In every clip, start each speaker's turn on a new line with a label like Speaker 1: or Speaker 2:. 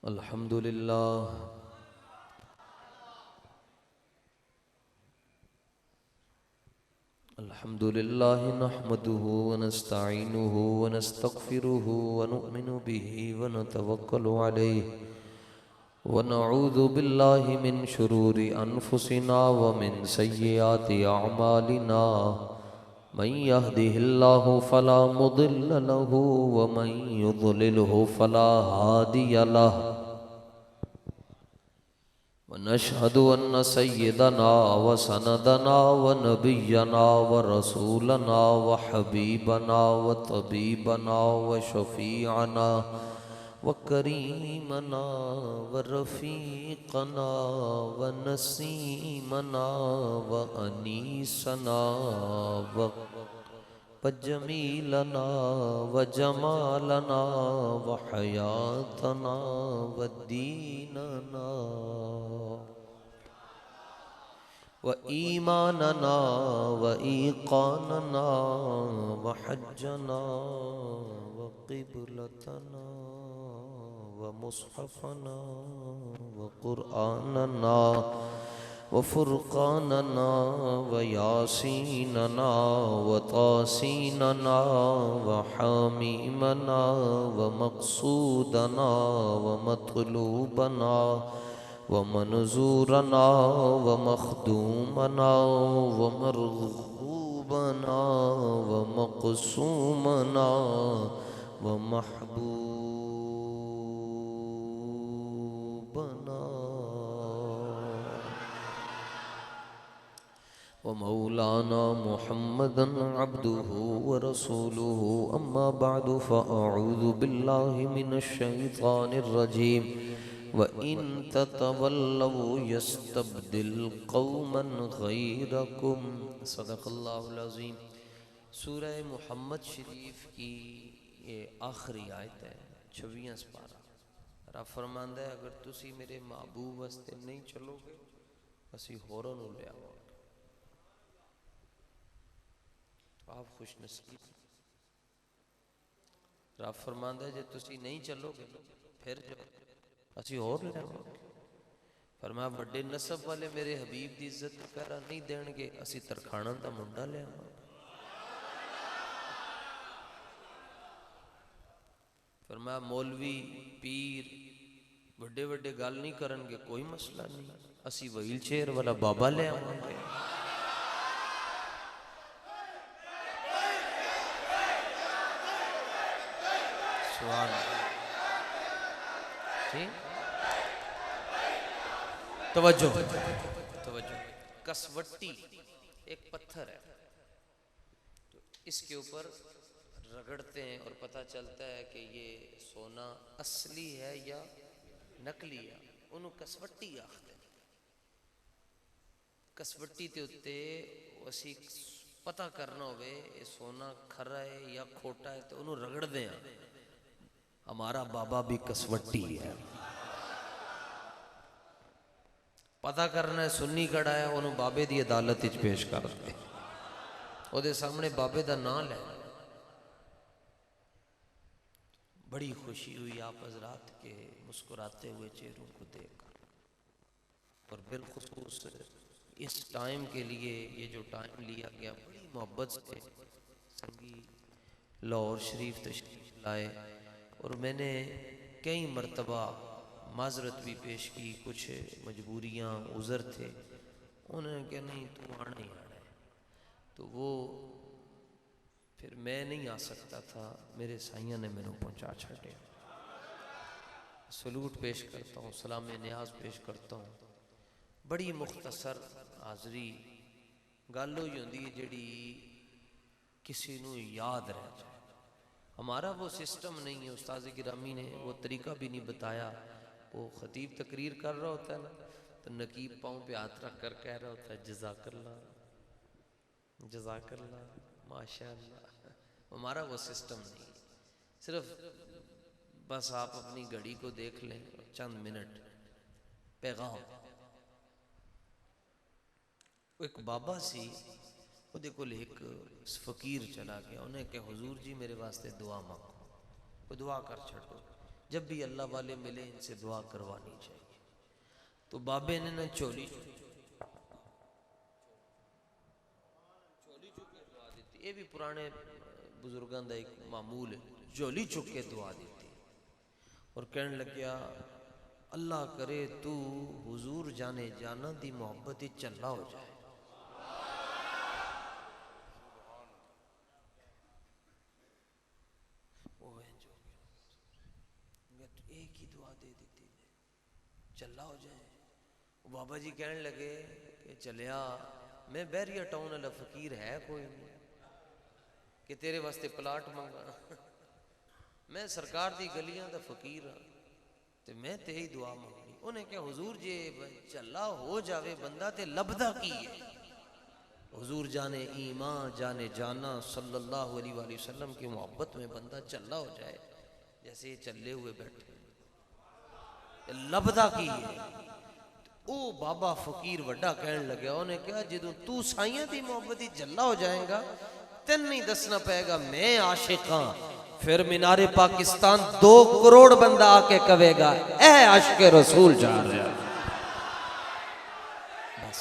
Speaker 1: अल्हम्दुलिल्लाह अल्हम्दुलिल्लाहि नहमदुहु व नस्तईनुहु व नस्तगफिरुहु व नुमिनु बिहि व नतवक्कलु अलैहि व नऊज़ु बिल्लाहि मिन शुरूरि अनफुसिना व मिन सय्यिआति अअमालिना मन यहदिहिल्लाहु फला मुदिल्ल लहु व मन युद्लिलहु फला हादिय लहु वनशहदु अन्न सय्यदना व सनदना व नबिय्यना व रसूलना व हबीबना व तबीबना व शफीअना व करीमना व रफ़ीक़ना व नसीमना व अनीसना व जमीलना व जमालना व हयातना व दीनना व ईमानना व ईक़ानना व हज्जना व क़िबलतना व मुस्हफ़ना व क़ुरआनना व फ़ुरक़ानना व यासीनना व तासीनना व हामीमना व मक़सूदना व मतलूबना व मनज़ूरना व मख़दूमना व मरग़ूबना व मक़सूमना व महबूबना व मौलाना मुहम्मदन अब्दुहु व रसूलुहु अम्मा बअदु फ़अऊज़ु बिल्लाहि मिनश शैतानिर रजीम व इन ततवल्लव यस्तब्दिल कौमन गैरकुम। सदक़ल्लाहुल अज़ीम। सूरह मुहम्मद शरीफ की ये आखिरी आयत है, 26वां पारा। रब फरमांदा है, अगर तुसी मेरे महबूब वास्ते नहीं चलोगे असी होरां नूं लिआवांगे। आप खुश नसीब। रब फरमांदा है, जे तुसी नहीं चलोगे फिर जो असी होर लिआवांगे। फरमाया, वड्डे नसब वाले मेरे हबीब की इज्जत पैरा नहीं देणगे, असी तरखाना दा मुंडा लिआवांगे। फरमाया, मौलवी पीर वड्डे वड्डे गल नहीं करनगे, कोई मसला नहीं, असी व्हील चेयर वाला बाबा लिआवांगे। सुभान ठीक। तवज्जो तवज्जो। कसवट्टी एक पत्थर है, तो इसके ऊपर रगड़ते हैं और पता चलता है कि ये सोना असली है या नकली है। उन्होंने कसवट्टी आखते हैं। कसवट्टी के उत्ते असी पता करना होवे ये सोना खरा है या खोटा है, तो उन्होंने रगड़ते हैं। हमारा बाबा भी कसवट्टी है। पता करना है सुन्नी कड़ा है, उन्होंने बाबे की अदालत विच पेश कर दे, ਉਹਦੇ सामने बाबे का नाम ले। बड़ी खुशी हुई आप हजरात के मुस्कुराते हुए चेहरों को देखकर, और बिलखुसूस इस टाइम के लिए ये जो टाइम लिया गया बड़ी मोहब्बत से संगी लाहौर शरीफ तशरीफ लाए, और मैंने कई मरतबा माजरत भी पेश की, कुछ मजबूरियाँ उज़र थे। उन्होंने कहा नहीं तू आना ही आना है, तो वो फिर मैं नहीं आ सकता था, मेरे साइयां ने मैंने पहुँचा छड़े। सलूट पेश करता हूँ, सलाम न्याज पेश करता हूँ। बड़ी मुख्तसर हाज़री गल होई होंदी जिहड़ी किसी नूं याद रह जाए। हमारा वो सिस्टम नहीं है। उस्ताद गिरामी ने वो तरीका भी नहीं बताया। वो खतीब तकरीर कर रहा होता है ना, तो नकीब पाँव पे हाथ रख कर कह रहा होता है जज़ाकल्लाह जज़ाकल्लाह माशाअल्लाह। हमारा वो सिस्टम नहीं। सिर्फ बस आप अपनी घड़ी को देख लें, चंद मिनट पैगाम। एक बाबा सी, ਉਹਦੇ ਕੋਲ एक फकीर चला गया। उन्हें कहा हुजूर जी मेरे वास्ते दुआ मांगो, कोई दुआ कर छो। जब भी अल्लाह वाले मिले इनसे दुआ करवानी चाहिए। तो बाबे ने ना झोली चुक के दुआ दी। ये भी पुराने बुजुर्गों का एक मामूल है, झोली चुक के दुआ दी और कहने लग्या अल्लाह करे तू हुजूर जाने जाना दी मोहब्बत ही चला हो जाए। एक ही दुआ दे दी चला हो जाए। बाबा जी कहने लगे कि चलिया मैं बहरिया टाउन वाला फकीर है कोई नहीं कि तेरे वास्ते प्लाट मंगा। मैं सरकार दी गलियां दा फकीर हाँ ते मैं तेरी दुआ मंगनी। उन्हें क्या हुजूर जे चला हो जावे बंदा ते लभदा की है। हुजूर जाने ईमान जाने जाना सल्लल्लाहु अलैहि वसल्लम की मोहब्बत में बंदा चला हो जाए जैसे चले हुए बैठे लभदा की है। ओ बाबा फकीर वड्डा कहने लगे उन्हें क्या जो तू साइयां दी मोहब्बत ही जल्ला हो जाएगा तेन नहीं दसना पड़ेगा मैं आशिक हाँ। फिर मीनारे पाकिस्तान 2 करोड़ बंदा आके कहेगा ए आशिक रसूल जा रहा। बस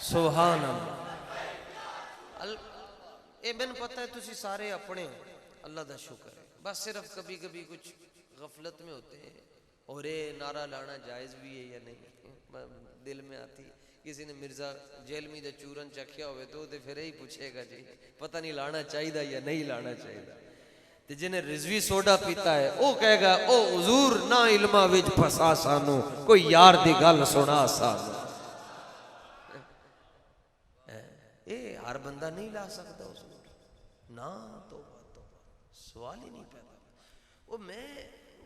Speaker 1: सुभान अल्लाह। ये मैंने पता है तुसी सारे अपने अल्लाह का शुक्र है। बस सिर्फ कभी कभी कुछ गफलत में होते हैं और ये नारा लाना जायज़ भी है या नहीं दिल में आती। किसी ने मिर्जा जेलमी का चूरन चखिया हो तो फिर यही पूछेगा जी पता नहीं लाना चाहिए या नहीं लाना चाहिए। जिन्हें रिजवी सोडा पीता है वो कहेगा ओ हुजूर ना इल्मा विच फसा सानू कोई यार दी गल सुना सानू। ये हर बंदा नहीं ला सकता उस ना तो सवाल ही नहीं पैदा। वो मैं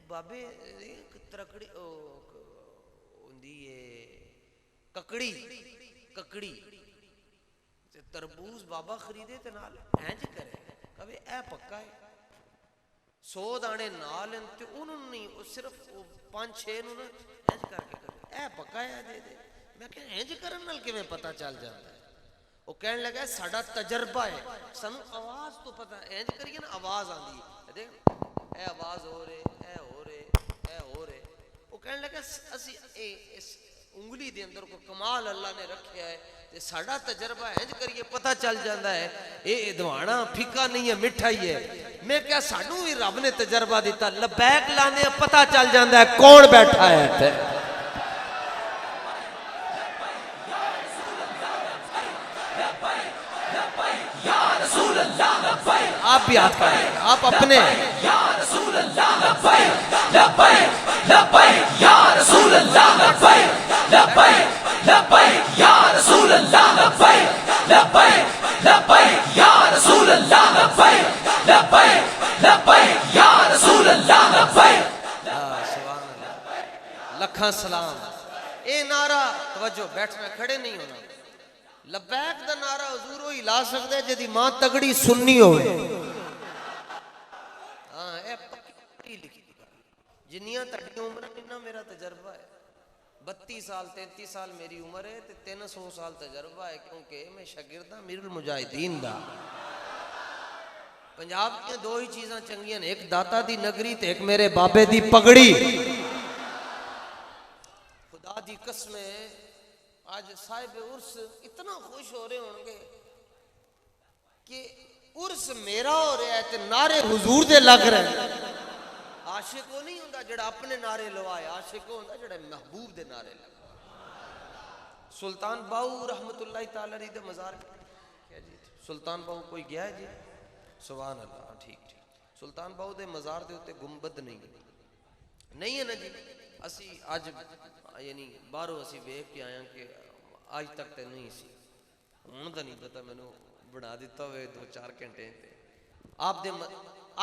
Speaker 1: बाबे तरकड़ी होंदी है ककड़ी ककड़ी तरबूज बाबा खरीदे ते नाल इंज करे कवे ए पक्का है 100 दाने नाल ते उन्होंने नहीं सिर्फ 5-6 नु ना इंज करके ए पक्का है दे दे। मैं कह इंज करन नाल किवें पता चल जाता है। वो कहने लगा साडा तजर्बा है सानू आवाज तो पता इंज करिए ना आवाज आंदी है देख ए आवाज हो रहे ए हो रहे ए हो रहे। वो कहने लगा असी इस उंगली दे अंदर को कमाल अल्लाह ने रखा है ते साडा तजर्बा इंज करिए पता चल जाता है ये दवाना फीका नहीं है मिठा ही है। मैं क्या सानू भी रब ने तजर्बा दिता लबैक लाने पता चल जाता है कौन बैठा है इत्थे। आप भी याद करें आप अपने या रसूल अल्लाह लब्बैक लब्बैक लब्बैक या रसूल अल्लाह लब्बैक लब्बैक लब्बैक या रसूल अल्लाह लब्बैक लब्बैक लब्बैक या रसूल अल्लाह लब्बैक लब्बैक लब्बैक या रसूल अल्लाह लब्बैक। सुभान अल्लाह लखा सलाम। ए नारा तवज्जो बैठना खड़े नहीं होना। लबैक दा नारा हुजूर ही ला सकदा है जिदी मां तगड़ी सुन्नी होवे। हां ए पक्की लिखी जिन्नियां तड़ी उम्र इन्ना मेरा तजर्बा है 32 साल 33 साल मेरी उम्र है ते 300 साल तजर्बा है क्योंकि मैं शागिर्द हां अमीरुल मुजाहिदीन दा। पंजाब दी दो ही चीज़ां चंगियां ने एक दाता दी नगरी ते एक मेरे बाबे दी पगड़ी। खुदा दी कसम आज साहिब उर्स इतना खुश हो रहे होंगे कि उर्स मेरा हो रहा है ते नारे हुजूर दे लग रहे हैं। आशिक वो नहीं होता जेड़ा अपने नारे लवाए आशिक वो होता जेड़ा महबूब दे नारे लगा। सुल्तान बाहू रहमतुल्लाह ताला अलैहि दे मज़ार क्या जी सुल्तान बाहू कोई गया है जी सुभान अल्लाह ठीक ठीक। सुल्तान बाहू दे मज़ार दे उत्ते गुंबद नहीं है ना जी। असी अज यानी बाहरों असी वेख के आया कि आज तक तो नहीं सी हुण तो नहीं पता मैनू बना दिता हुए 2-4 घंटे आप दे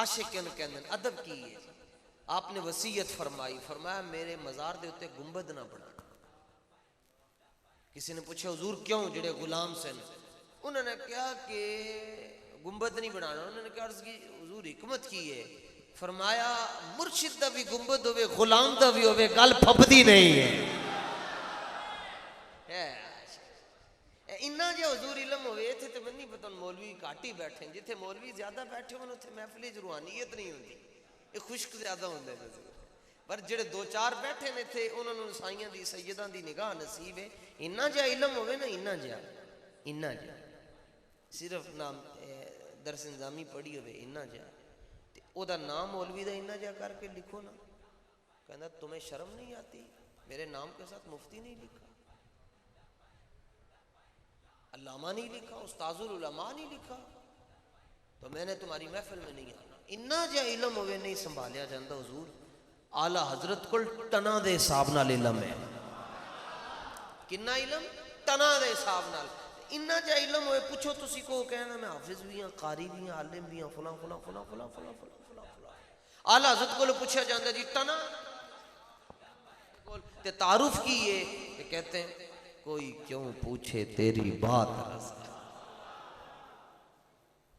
Speaker 1: आशिक कहंदे अदब की है। आपने वसीयत फरमाया मेरे मज़ार दे उत्ते गुंबद ना बना। किसी ने पूछा हुजूर क्यों जेड़े गुलाम सन उन्होंने कहा कि गुंबद नहीं बनाना। उन्होंने कहा अर्ज़ की हुजूर हिकमत की है फरमाया मुर्शिद दा भी गुंबद होवे गुलाम दा भी होवे गल फपदी नहीं है। इन्ना जो हजूर इलम होवे इत्थे ते मैं नहीं पता मौलवी घट ही बैठे जिथे मौलवी ज्यादा बैठे होन उत्थे महफिल च रूहानियत नहीं होंदी, ये खुश्क ज्यादा होंदे ने। पर जेड़े दो चार बैठे ने इत्थे उन्होंने साइयां दी सैयदां दी निगाह नसीब है। इन्ना जा इलम होवे ना, इन्ना जा सिर्फ नाम दरस इंजामी पढ़ी होवे इन्ना जा ते ओदा नाम मौलवी दा इन्ना जा करके लिखो ना, कहंदा तुम्हें शर्म नहीं आती, मेरे नाम के साथ मुफ्ती नहीं लिखा, अल्लामा नहीं लिखा, उस्ताजुल उलमा नहीं लिखा, तो मैंने तुम्हारी महफिल में नहीं आना। इन्ना जा इलम होवे नहीं संभालिया जाता हुजूर। आला हजरत को टना दे हिसाब नाल इलम है। किन्ना इलम? टना दे हिसाब नाल। इन्ना जा इलम होए पूछो तुसी को कहना मैं हाफिज भी हाँ, कारी भी हाँ, आलिम भी हाँ, फला फला फला फला फला फला फला फला। आला हजरत को पूछा जाता जी टना ते तारुफ की है, ते कहते हैं कोई क्यों पूछे तेरी बात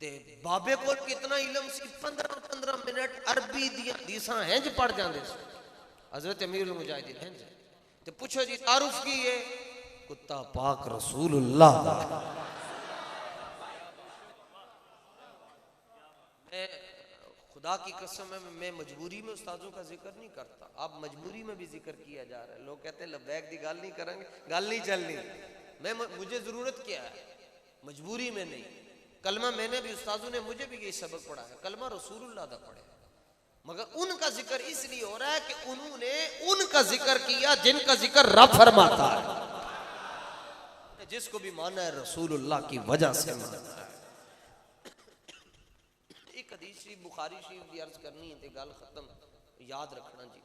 Speaker 1: ते बाबे को कितना इलम सी, 15-15 मिनट अरबी दियां हदीसां हैंज पढ़ जांदे सी हजरत अमीरुल मुजाहिदीन हैंज। ते पूछो जी तारुफ की है, कुत्ता पाक रसूलुल्लाह। मैं खुदा की कसम है मैं मजबूरी में उस्तादों का जिक्र नहीं करता, अब मजबूरी में भी जिक्र किया जा रहा है। लोग कहते हैं लब्बैक दी गल नहीं करेंगे, गल नहीं चलनी। मुझे जरूरत क्या है, मजबूरी में नहीं। कलमा मैंने भी उस्तादों ने मुझे भी यही सबक पढ़ाया, कलमा रसूलुल्लाह दा पढ़े, मगर उनका जिक्र इसलिए हो रहा है कि उन्होंने उनका जिक्र किया जिनका जिक्र रब फरमाता है। जिसको भी माना है रसूलुल्लाह की वजह से माना है। एक हदीस शरीफ बुखारी शरीफ की अर्ज करनी है, गल खत्म, याद रखना जी।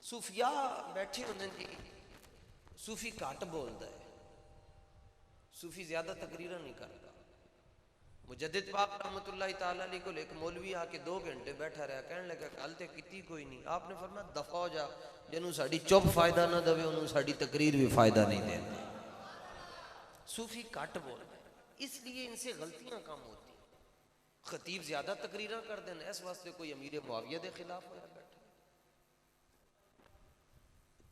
Speaker 1: सूफिया बैठे होंगे जी, सूफी घट बोलता है, सूफी ज्यादा तकरीर नहीं करता। मुजद्दिद पाक रहमतुल्लाह तआला अलैहि को एक मौलवी आके 2 घंटे बैठा रहा, कहने लगा गल ते कीती कोई नहीं। आपने फरमाया दफा हो जा, जिन्हों साडी चुप फायदा ना देवे उन्होंने साडी तकरीर भी फायदा नहीं देती। सूफी घट बोलता है, इसलिए इनसे गलतियां कम होती। खतीब ज्यादा तकरीर कर देना, इस वास्ते कोई अमीर मुआविया के खिलाफ होया बैठा,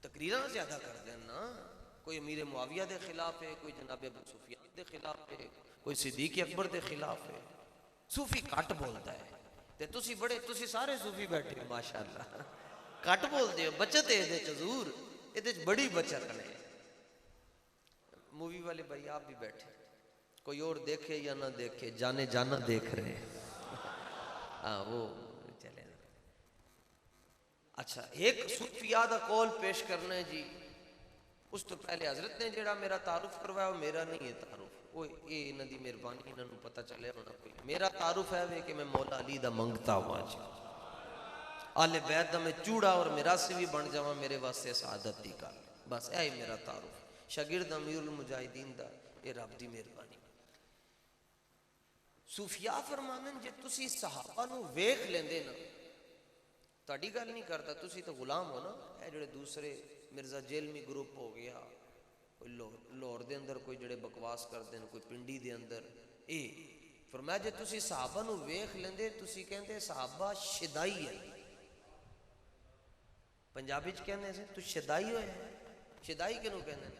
Speaker 1: तकरीर ज्यादा कर देना। कोई अमीर मुआविया के खिलाफ है, कोई जनाब अबू सुफियान के खिलाफ है, कोई सिद्दीक अकबर के खिलाफ है। सूफी घट बोलता है ते तुसी बड़े, तुसी सारे सूफी बैठे हो माशाअल्लाह, घट बोलते हो। बचत है ये हजूर, ये बड़ी बचत है। मूवी वाले भाई आप भी बैठे, कोई और देखे या ना देखे, जाने जाना देख रहे हैं। हाँ वो चले। अच्छा एक सूफिया दा कौल पेश करना है जी। उस तो पहले हजरत ने जेड़ा मेरा तारुफ करवाया वो मेरा नहीं है तारुफ, वो ये इन्हां दी मेहरबानी, इन्होंने पता चले होना कोई। मेरा तारुफ है वे कि मैं मौला अली दा मंगता हुआ जी, आले बैत दा मैं चूड़ा और मेरा से भी बन जावा, मेरे वास्ते सआदत दी गल, बस यही मेरा तारुफ। शागिर्द अमीरुल मुजाहिदीन दा ये रब दी मेहरबानी। सूफिया फरमानन जे तुसी सहाबा नू वेख लेंदे ना, ताड़ी गल नहीं करता, तुसी तो गुलाम हो ना। ये जेड़े दूसरे मिर्जा जेलमी ग्रुप हो गया, कोई लाहौर दे अंदर कोई जेड़े बकवास करते हैं, कोई पिंडी दे अंदर, ये फरमाया जे तुसी सहाबा नू वेख लेंदे, तुसी कहंदे सहाबा शिदाई है। पंजाबी च कहंदे से तू शिदाई होया। शिदाई किनू कहंदे?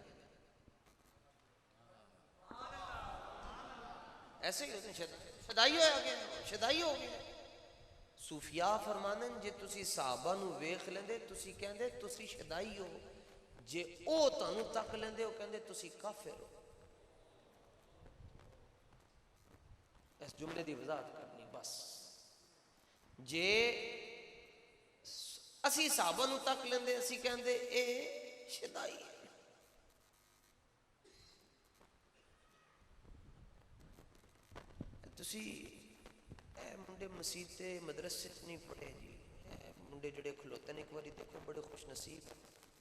Speaker 1: ऐसे ही होते शिदाई होया गया, शिदाई हो गया। सूफिया फरमानन जे तुसी सहाबा नू वेख लेंदे, तुसी कहंदे तुसी शिदाई हो। जे ओ तुहानू तक लेंदे हो कहंदे तुसी काफिर हो। इस जुमले की वजाहत करनी बस। जे असी सहाबा नू तक लेंदे, असी कहंदे ए शिदाई है। तुसी मुंडे मसीते मदरसे नहीं पढ़े जी, मुंडे जड़े खलोते ने एक बार देखो बड़े खुश नसीब।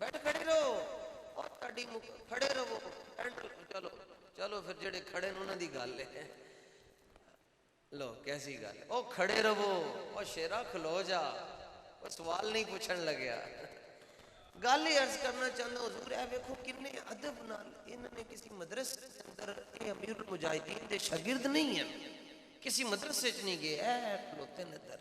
Speaker 1: बैठ खड़े रहो और खड़े रहो, चलो चलो फिर जड़े खड़े उन्होंने दी गल है। लो कैसी गल है, ओ खड़े रहो और शेरा खलो जा, वो सवाल नहीं पूछन लग्या। गल ही अर्ज करना चाहता हुजूर है वेखो किन्ने अदब नाल इन्होंने किसी मदरसे के अंदर अमीरुल मुजाहिदीन दे शागिर्द नहीं है, किसी मदरसे च नहीं गए, खलोते ने दर।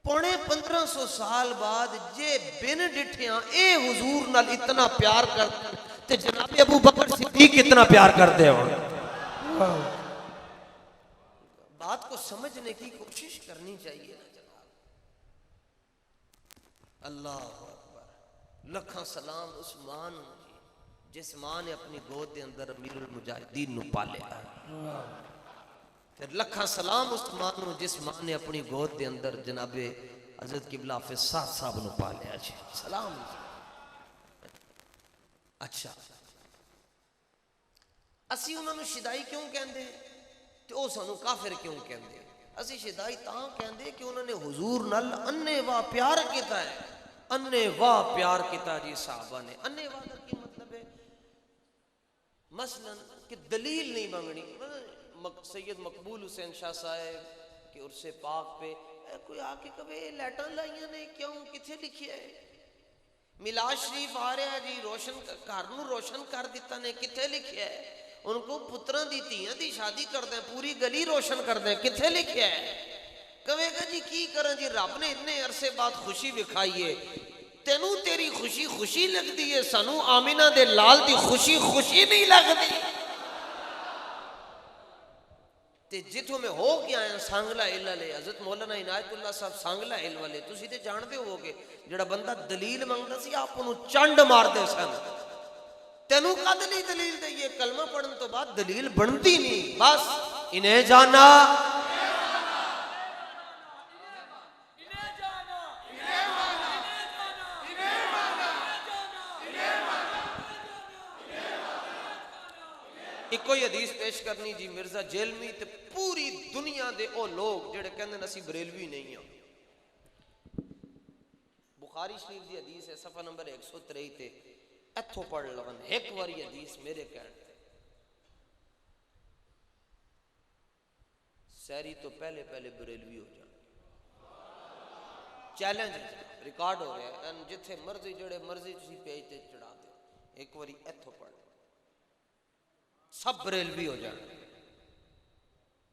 Speaker 1: पौने 1500 साल बाद जे बिन डिठिया ए हुजूर नाल इतना प्यार करते ते जनाब अबू बकर सिद्दीक कितना प्यार करते हो। बात को समझने की कोशिश करनी चाहिए ना जनाब। अल्लाह अकबर, लखा सलाम उस मां नूं जिस मां ने अपनी गोद के अंदर अमीरुल मुजाहिदीन नूं पालिया। लखा सलाम उस मां नूं जिस मां ने अपनी गोद के अंदर जनाबे हजरत किबला हाफिज साद साहब नूं पालिया जी। सलाम। अच्छा, असी उन्होंने शिदाई क्यों कहते तो वो सानू काफिर क्यों कहते? असी शिदाई तां कहते कि उन्होंने हुजूर नाल अन्ने वाह प्यार किया है। अन्ने वाह प्यार किया जी साहबा ने। अन्ने वाह का की मतलब है? मसलन कि दलील नहीं मंगनी। सैयद मकबूल हुसैन शाह साहब के उर्से पाक पे कोई आके कहे लाइटां लाइया ने क्यों, किथे लिखिया है? मिलाद शरीफ आ रहा जी, रोशन घर नूं रोशन कर दिता ने, किथे लिखिया है? उनको पुत्रां दी धीआं दी शादी कर दें, पूरी गली रोशन कर दें, किथे लिखिया है? कहेगा जी की करें जी, रब ने इतने अरसे बाद खुशी विखाई है, तेनू तेरी खुशी खुशी लगती है, सानू आमिना दे लाल दी खुशी खुशी नहीं लगती। ते जिथों मैं हो के आया सांगला हिल वाले हजरत मौलाना इनायतुल्लाह साहब सांगला हिल वाले, तुसी ते जानते होगे जिहड़ा बंदा दलील मंगदा सी आप उन्होंने चंड मारदे सन। तेनू कद नहीं दलील दईए? कलमा पढ़न तो बाद दलील बनती नहीं। बस इन्हें जाना इको ही हदीस पेश करनी जी। मिर्जा जेलमी ते पूरी दुनिया दे ओ लोग जेड़े कहंदे असीं बरेलवी नहीं हां। बुखारी शरीफ दी हदीस है सफा नंबर 123 ते इत्थों पढ़ लवन एक बारी हदीस मेरे कहण ते। सैरी तो पहले पहले बरेलवी हो जाए। चैलेंज रिकॉर्ड हो रहा है, जिथे मर्जी जेड़े मर्जी तुसीं पेज ते चढ़ा दो, एक बारी इत्थों पढ़ सब बरेलवी हो जाए।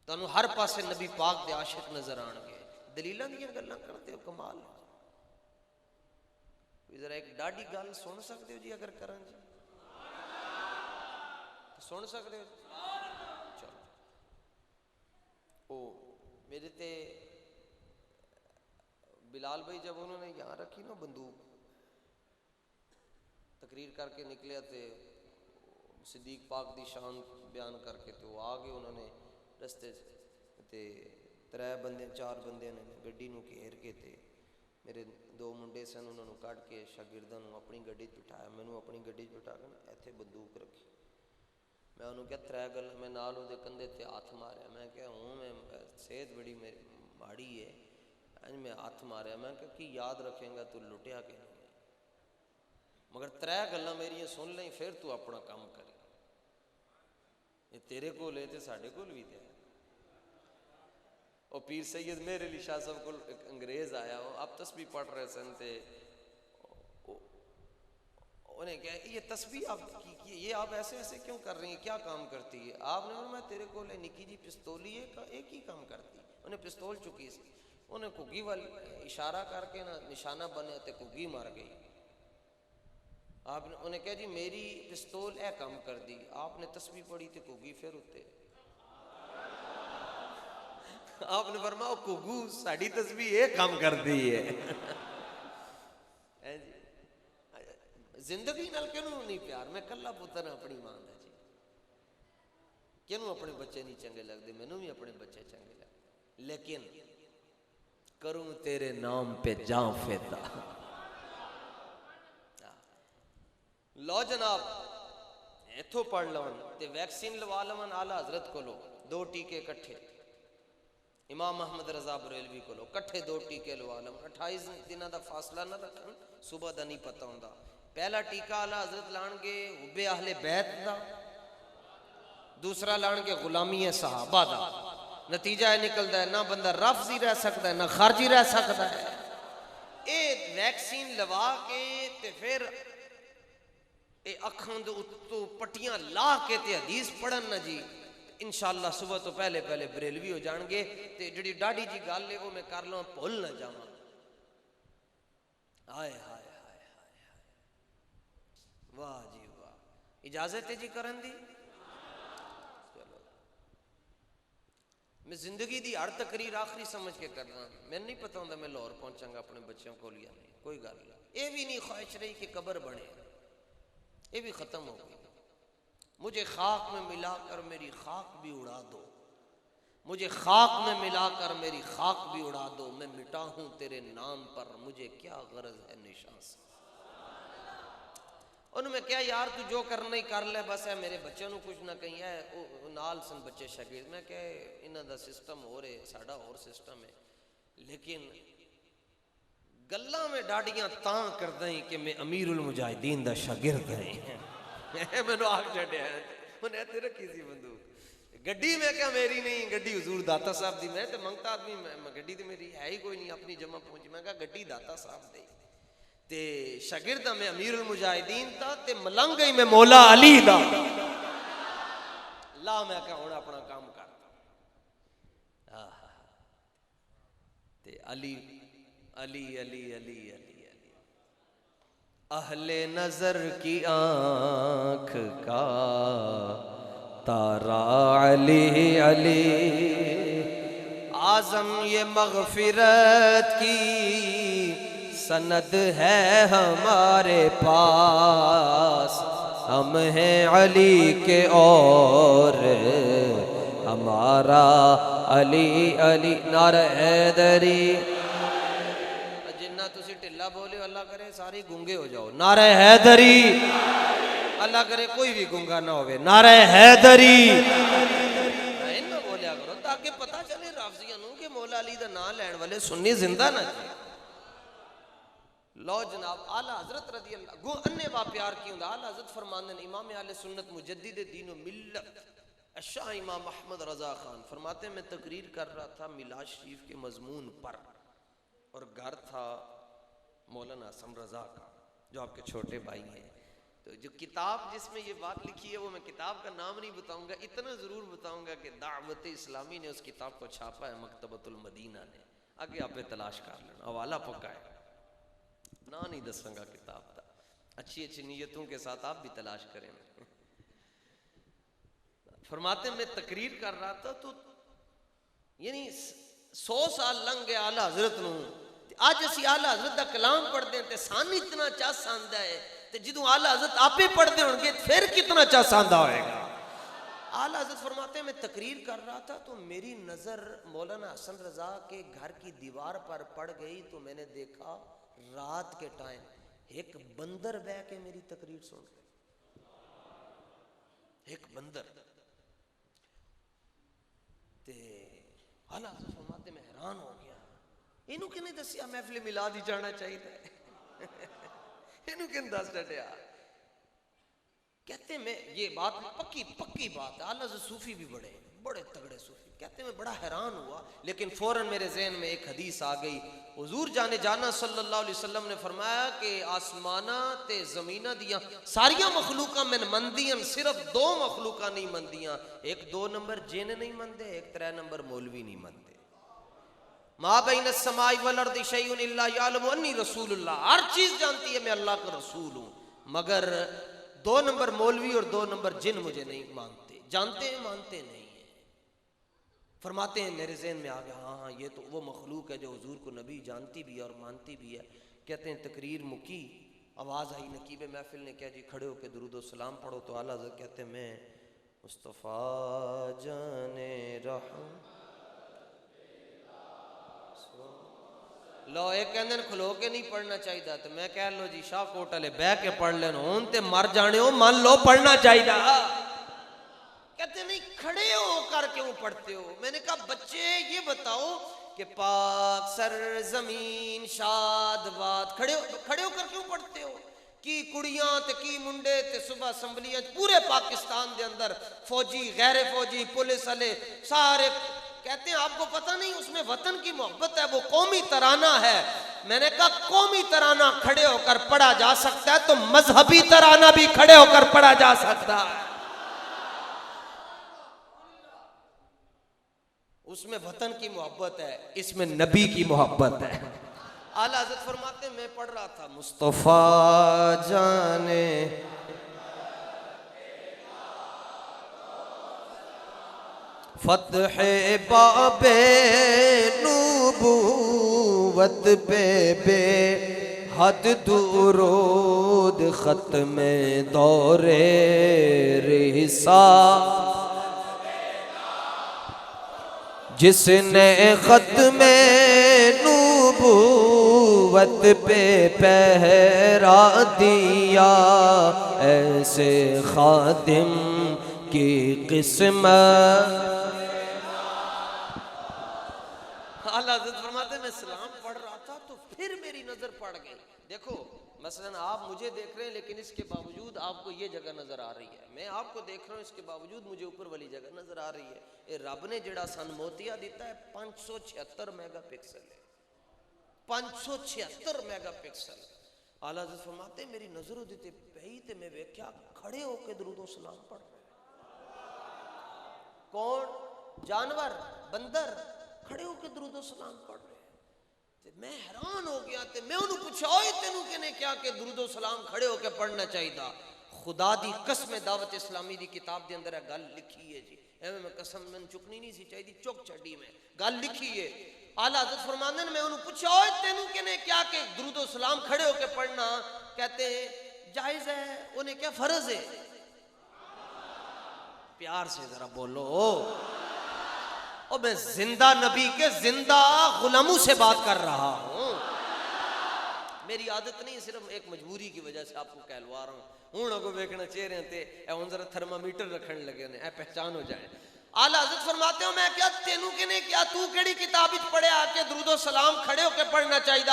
Speaker 1: तुहानू हर पासे नबी पाक दे आशिक नजर आएंगे। दलीलां दी गल्लां करते हो, कमाल। जरा एक डाढ़ी गल सुन सकते हो जी? अगर करा जी सुन सकते हो? चलो, ओ मेरे ते बिलाल भाई जब उन्होंने यहाँ रखी ना बंदूक, तकरीर करके निकले थे सिद्दीक पाक दी शान बयान करके, तो आ गए उन्होंने रस्ते ते त्रै बंदे चार बंदे ने गड्डी नूं घेर के ते मेरे दो मुंडे सन, उन्होंने कढ़ के शागिर्दां नूं अपनी गड्डी बिठाया, मैनू अपनी गड्डी बिठा के ना इत्थे बंदूक रखी। मैं उन्होंने क्या त्रै गल मैं नाल उहदे कंधे ते हाथ मारिया। मैं क्या हूँ मैं सेहत बड़ी मेरी माड़ी है, अज मैं हाथ मारिया। मैं क्या कि याद रखेंगा तू लुटिया कि नहीं, मगर त्रै गल्लां मेरियां सुन लें फिर तू अपना काम करी। ये तेरे को ले ते साढ़े को भी थे। और पीर सैयद मेरे अली शाह साहब को एक अंग्रेज आया, वो आप तस्बीह पढ़ रहे सन ते उन्हें क्या ये तस्बीह आप ये आप ऐसे ऐसे क्यों कर रही हैं, क्या काम करती है? आपने बोला मैं तेरे को ले निकी जी पिस्तौली है का एक ही काम करती। उन्हें पिस्तौल चुकी सी, उन्हें घुग्गी वाली इशारा करके ना निशाना बने ते घुग्गी मार गई। आपने उन्हें कहा जी मेरी पिस्तौल ए काम कर दी। आपने तस्बीह पढ़ी तो घुग्गी फिर उत्ते। आपने फरमाया घुग्गू साड़ी तस्बीह ये काम कर दी है। जिंदगी नाल किनू नहीं प्यार? मैं कला पुत्र अपनी मां दा जी। किनू अपने बच्चे नहीं चंगे लगते? मैनू भी अपने बच्चे चंगे लगते, लेकिन करूं तेरे नाम पे जां फेदा। लो जनाब इथों पढ़ लवन ते वैक्सीन लवा लवन आला हजरत को लो, दो टीके कट्ठे। इमाम अहमद रजा बरेलवी को लो कट्ठे दो टीके लवा लवन। 28 दिनों का फासला ना रखन, सुबह का नहीं पता होंदा। पहला टीका आला हजरत लाणगे हुब्बे अहले बैत दा, दूसरा लाणगे गुलामी है सहाबा दा। नतीजा यह निकलता है ना बंदा रफ्जी रह सकता है ना खारजी रह सकता है। ये वैक्सीन लवा के ते फिर अखां दे उत्तों पट्टियां ला के ते हदीस पढ़न ना जी, इंशाअल्लाह सुबह तो पहले पहले बरेलवी हो जाएंगे। ते जिहड़ी डाढ़ी जी गल है वो मैं कर लवां, भुल ना जावां। हाय हाय हाय हाय, वाह जी वाह। इजाजत है जी करन दी? चलो, मैं जिंदगी दी हर तकरीर आखिरी समझ के करना। मैंने नहीं पता होंदा मैं लाहौर पहुंचांगा अपने बच्चों को लिया नहीं, कोई गल नहीं। ये भी नहीं ख्वाहिश रही कि कब्र बने, ये भी खत्म हो गई। मुझे खाक में मिलाकर मेरी खाक भी उड़ा दो, मुझे खाक में मिलाकर मेरी खाक भी उड़ा दो। मैं मिटा हूं तेरे नाम पर, मुझे क्या गरज है निशान से। उन्होंने क्या यार तू जो करना ही कर ले, बस है मेरे बच्चों को कुछ ना कहीं है। नाल सन बच्चे शागिर्द, मैं क्या इन्हों का सिस्टम हो रहे, साडा और सिस्टम है। लेकिन गल्ला में डाडियां तां करदा ही कि मैं अमीरुल मुजाहिदीन दा शागिर्द है। मैंने आग छड्या उन्हें ते रखी सी बंदूक। गड्डी मैं क्या मेरी नहीं, गड्डी हुजूर दाता साहब दी। मैं तो मंगता आदमी, मैं गड्डी तो मेरी है ही कोई नहीं, अपनी जमा पहुंची। मैं कहा गड्डी दाता साहब दी ते शागिर्द मैं अमीरुल मुजाहिदीन दा ते मलंग ही मैं मौला अली दा। ला मैं क्या हुण अपना काम करता। ते अली अली अली अली अली अली अहले नजर की आंख का तारा अली अली। आजम ये मगफिरत की सनद है हमारे पास। हम हैं अली के और हमारा अली अली। नारे हैदरी। जिन्ना तुसी ढिल्ला बोले अल्लाह करे सारे गूंगे हो जाओ। नारे हैदरी। अल्लाह करे कोई भी गूंगा ना होवे। नारे हैदरी। इन्ना बोलिया करो ताकि पता चले राफजियां नूं कि मौला अली दा नाम लैण वाले सुन्नी जिंदा ना जी। लो जनाब, आला हजरत रज़ी अल्लाह गो अन्ने बा प्यार की हुंदा। आला हजरत फरमाते हैं, इमाम आले सुन्नत मुजद्दिद दीन व मिल्लत शाह इमाम अहमद रजा खान फरमाते हैं, मैं तकरीर कर रहा था मिलाद शरीफ के मजमून पर, और घर था मौलाना हसन रजा का जो आपके छोटे भाई हैं। तो जो किताब जिसमें ये बात लिखी है वो मैं किताब का नाम नहीं बताऊंगा, इतना जरूर बताऊंगा कि दावत इस्लामी ने उस किताब को छापा है, मकतबतुल मदीना ने। आगे आप तलाश कर लेना, हवाला पक्का है, ना नहीं दसूंगा किताब का। अच्छी अच्छी नीयतों के साथ आप भी तलाश करें। फरमाते मैं तकरीर कर रहा था तो यानी 100 साल लंघ गया आला हजरत नूं। अज असी आला हजरत का कलाम पढ़ते हैं तो सान इतना चस आंदा है, तो जो आला हजरत आपे पढ़ते होंगे फिर कितना चस आंदा होएगा। आला हजरत फरमाते हैं मैं तकरीर कर रहा था तो मेरी नजर मौलाना हसन रजा के घर की दीवार पर पड़ गई। तो मैंने देखा रात के टाइम एक बंदर बह के मेरी तकरीर सुन रहे। एक बंदर ते आला हजरत फरमाते मैं हैरान हो गया, इनू किने दसिया महफिल मिलाद ही जाना चाहिए। इनू किन दस डटिया। कहते मैं ये बात पक्की पक्की बात है, आला सूफी भी बड़े बड़े तगड़े सूफी। कहते मैं बड़ा हैरान हुआ, लेकिन फौरन मेरे जहन में एक हदीस आ गई। हुजूर जाने जाना सल्लल्लाहु अलैहि वसल्लम ने फरमाया कि आसमाना ते जमीना दियां सारियां मखलूका मैन मंदियां, सिर्फ 2 मखलूका नहीं मंदियां। एक 2 नंबर जिन नहीं मनते, एक 3 नंबर मौलवी नहीं मनते। मा बैन अस्समाई वल अर्दि शैउन इल्ला यअलमु अन्नी रसूलुल्लाह। हर चीज जानती है मैं अल्लाह का रसूल हूं, मगर 2 नंबर मौलवी और 2 नंबर जिन मुझे नहीं मानते। जानते हैं मानते नहीं है। फरमाते हैं मेरे ज़हन में आ गया, हाँ हाँ ये तो वो मखलूक है जो हुजूर को नबी जानती भी है और मानती भी है। कहते हैं तकरीर मुकी, आवाज़ आई, नकीब महफिल ने क्या जी खड़े होकर दुरूद सलाम पढ़ो। तो आला हज़रत कहते हैं मैं मुस्तफ़ा जाने रहम लो एक कहते खलो के नहीं पढ़ना चाहिए, तो मैं कह लो जी शाहकोट वाले बह के पढ़ लेन हूं ते मर जाने हो, मान लो पढ़ना चाहिए। कहते नहीं खड़े होकर क्यों पढ़ते हो। मैंने कहा बच्चे ये बताओ कि पाक सर जमीन शाद बात खड़े होकर क्यों पढ़ते हो। की कुड़ियां ते की मुंडे ते सुबह असम्बलियां पूरे पाकिस्तान के अंदर फौजी गैर फौजी पुलिस वाले सारे कहते हैं आपको पता नहीं उसमें वतन की मोहब्बत है, वो कौमी तराना है। मैंने कहा कौमी तराना खड़े होकर पढ़ा जा सकता है तो मजहबी तराना भी खड़े होकर पढ़ा जा सकता है। उसमें वतन की मोहब्बत है, इसमें नबी की मोहब्बत है। आला हज़रत फरमाते मैं पढ़ रहा था मुस्तफ़ा जाने फतह बाबे नबूवत पे बे हद दुरूद ख़त्म दौरे रिसा जिसने ख़त्म नबूवत पे पहरा दिया ऐसे खादिम की किस्मत। आला हज़रत फरमाते मैं सलाम पढ़ रहा था तो फिर मेरी नजर पड़ गई। देखो मसलन आप मुझे देख रहे हैं लेकिन इसके बावजूद आपको ये जगह नजर आ रही है, मैं आपको देख रहा हूँ इसके बावजूद मुझे ऊपर वाली जगह नजर आ रही है। ये रब ने जड़ा सन मोतिया दिता है 576 मेगापिक्सल है, 576 मेगापिक्सल। आला हज़रत फरमाते मेरी नजर उदी पई ते मैं वेख्या खड़े होके दरूदो सलाम पढ़ रहे। कौन? जानवर, बंदर खड़े होके दरूदो सलाम पढ़ रहे। मैं हैरान हो गया ते मैं उन्होंने पूछा ओए तेनू किने क्या के दरूदो सलाम खड़े होके पढ़ना चाहिए? खुदा दी कसम दावत इस्लामी दी किताब दे अंदर गल लिखी है जी, एवं मैं कसम मैंने चुकनी नहीं सी चाहिए, चुक छड़ी में गल लिखी है। आला हज़रत फरमाते मैं उन्होंने पूछा ओए तेनू किने क्या के दरूदो सलाम खड़े होके पढ़ना? कहते हैं जायज है। उन्हें क्या फर्ज है? प्यार से जरा बोलो। और मैं जिंदा नबी के जिंदा गुलामों से बात कर रहा हूँ। मेरी आदत नहीं, सिर्फ एक मजबूरी की वजह से आपको कहलवा रहा हूँ। हूँ अगो वेखना चेहरे ते हुण जरा थर्मामीटर रखने लगे ने पहचान हो जाए। आला हज़रत फरमाते हो मैं क्या तेनू किने क्या तू केड़ी किताब विच पढ़े आके दरूदो सलाम खड़े होके पढ़ना चाहिए?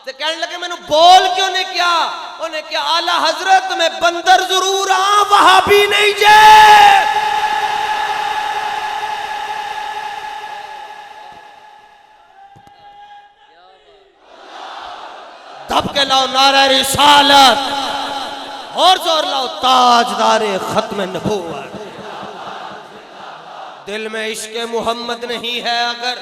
Speaker 1: ते कहने लगे मैनू बोल क्यों ने क्या? उन्हें क्या आला हजरत मैं बंदर जरूर हाँ वहाबी नहीं जे। दब के लाओ नारा रिसालत और जोर लाओ ताजदारे खत्म नबूवत। दिल में इश्क मोहम्मद नहीं है अगर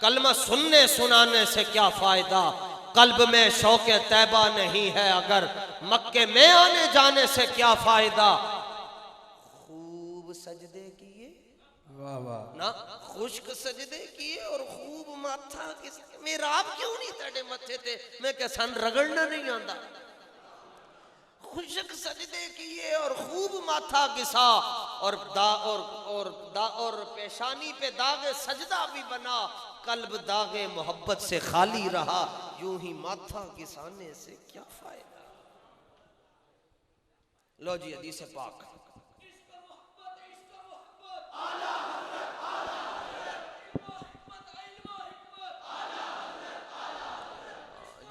Speaker 1: कलमा सुनने सुनाने से क्या फायदा? कल्ब में शौक तैबा नहीं है अगर मक्के में आने जाने से क्या फायदा? खूब सजदे किए, वाह वाह ना, खुश्क सजदे किए और खूब माथा किस मेरा आप क्यों नहीं तेरे मथे ते? मैं क्या सन रगड़ना नहीं आता? खुश्क सजदे किए और खूब माथा घिसा और पेशानी पे दागे सजदा भी बना। कल्ब दागे मोहब्बत से खाली रहा, यूं ही माथा घिसाने से क्या फायदा? लो जी हदीस पाक।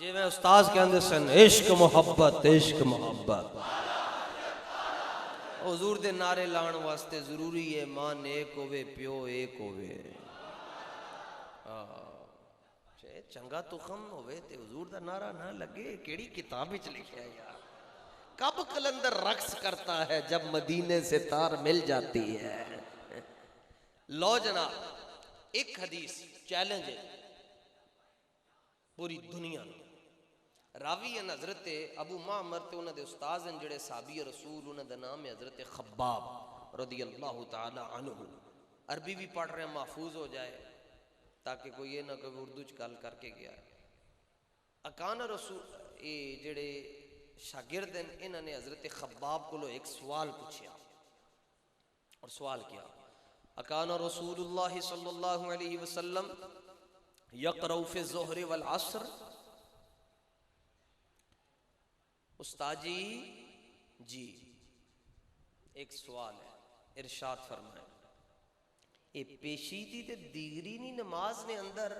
Speaker 1: जी मैं उस्ताद के अंदर सन इश्क मोहब्बत, इश्क मोहब्बत। हुजूर दे नारे लाने वास्ते जरूरी है मां एक होवे प्यो एक होवे। चंगा तुखम होवे ते हुजूर दा नारा ना लगे। केड़ी किताब विच लिखा है यार? कब कलंदर रक्स करता है जब मदीने से तार मिल जाती है। लो जनाब एक हदीस चैलेंज है पूरी दुनिया में। रावी है हजरत अबू मामर ते उन्हां दे उस्ताद हैं जिहड़े साहबी रसूल, उन्हां दा नाम है हजरत खब्बाब रदियल्लाहु ताला अन्हु। अरबी भी पढ़ रहे हैं महफूज हो जाए ताकि कोई ये ना कोई उर्दू च गल करके गया। अकान रसूल ये जिहड़े शागिर्द हैं इन्हां ने हजरत खब्बाब को एक सवाल पूछा और सवाल किया अकान रसूलुल्लाह सल्लल्लाहु अलैहि वसल्लम यक़रउ फ़ी ज़ुहर वल अस्र। उस्ताद जी एक सवाल है, इरशाद फरमाए ये पेशीदी ते दीगरी नी नमाज ने अंदर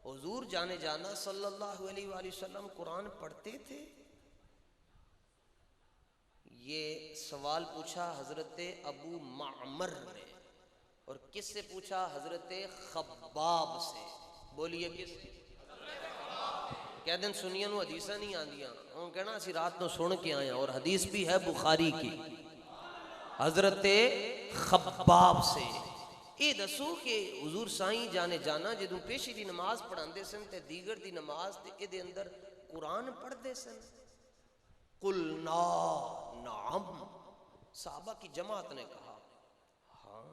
Speaker 1: हुजूर जाने जाना सल्लल्लाहु अलैहि वसल्लम कुरान पढ़ते थे? ये सवाल पूछा हजरत अबू मामर ने। और किससे पूछा? हजरत खब्बाब से। बोलिए किस? कह दिन सुनिया नू हदीसा नहीं आंदियां, उन कहना असी रात को सुन के आए और हदीस भी है बुखारी की। हजरत खब्बाब से ये दसो कि हुजूर साईं जाने जाना जो पेशी की नमाज पढ़ाते सन ते दीगर की नमाज ये अंदर कुरान पढ़ते सन। कुल ना नाम, साहबा की जमात ने कहा हाँ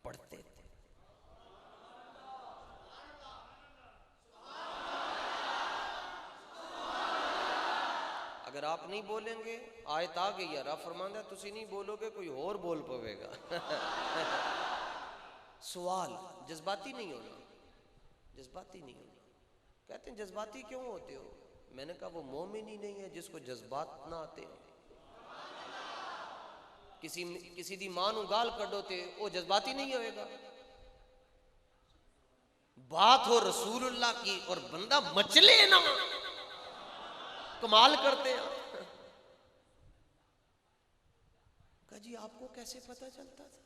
Speaker 1: पढ़ते थे। अगर आप नहीं बोलेंगे आयत आ गई यार फरमांदा तुसी नहीं बोलोगे कोई और बोल पवेगा। सवाल जज्बाती नहीं होना, जज्बाती नहीं होना। कहते हैं जज्बाती क्यों होते हो? मैंने कहा वो मोमिन ही नहीं है जिसको जज्बात ना आते। किसी दी मां नू गाल कड्डो ते वो जज्बाती नहीं होएगा। बात हो रसूलुल्लाह की और बंदा मचले ना, कमाल करते हैं। कहा जी आपको कैसे पता चलता था?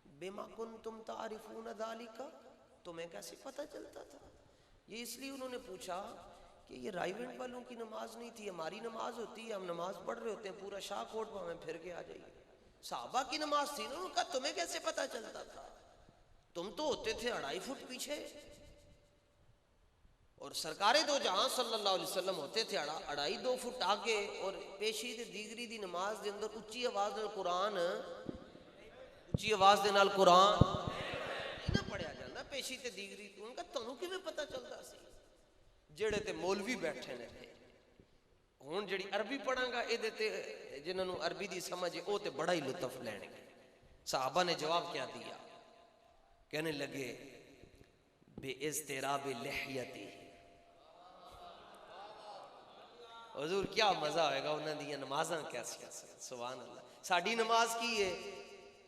Speaker 1: बेमा कुन तुम तारिफून ज़ालिका, तुम्हें कैसे पता चलता था? ये इसलिए उन्होंने पूछा कि ये राइवेंट वालों की नमाज नहीं थी, हमारी नमाज होती है, हम नमाज पढ़ रहे होते हैं, पूरा शाहकोट में हमें फिर के आ जाइए। साहबा की नमाज थी ना। उनका तुम्हें कैसे पता चलता था? तुम तो होते थे 2.5 फुट पीछे और सरकारे दो जहां सल्लल्लाहु अलैहि वसल्लम होते थे 2.5-2 फुट आगे। और पेशी ते दीगरी दी नमाज दे अंदर उच्ची आवाज नाल कुरान, उच्ची आवाज दे नाल कुरान नहीं ना पढ़िया जांदा पेशी ते दीगरी। उनका तुहानू किवें पता चलदा सी? जेड़े ते मौलवी बैठे ने हुण जेड़ी अरबी पढ़ांगा इहदे ते जिन्हां नू अरबी दी समझ है वो ते बड़ा ही लुत्फ लैणगे। साहबा ने जवाब क्या दिया? कहने लगे बेइज़्तिराबि लिहयती। हुजूर क्या मजा होएगा उन्हां दी नमाज़ां कैसियां सन। सुभान अल्लाह। साडी नमाज की है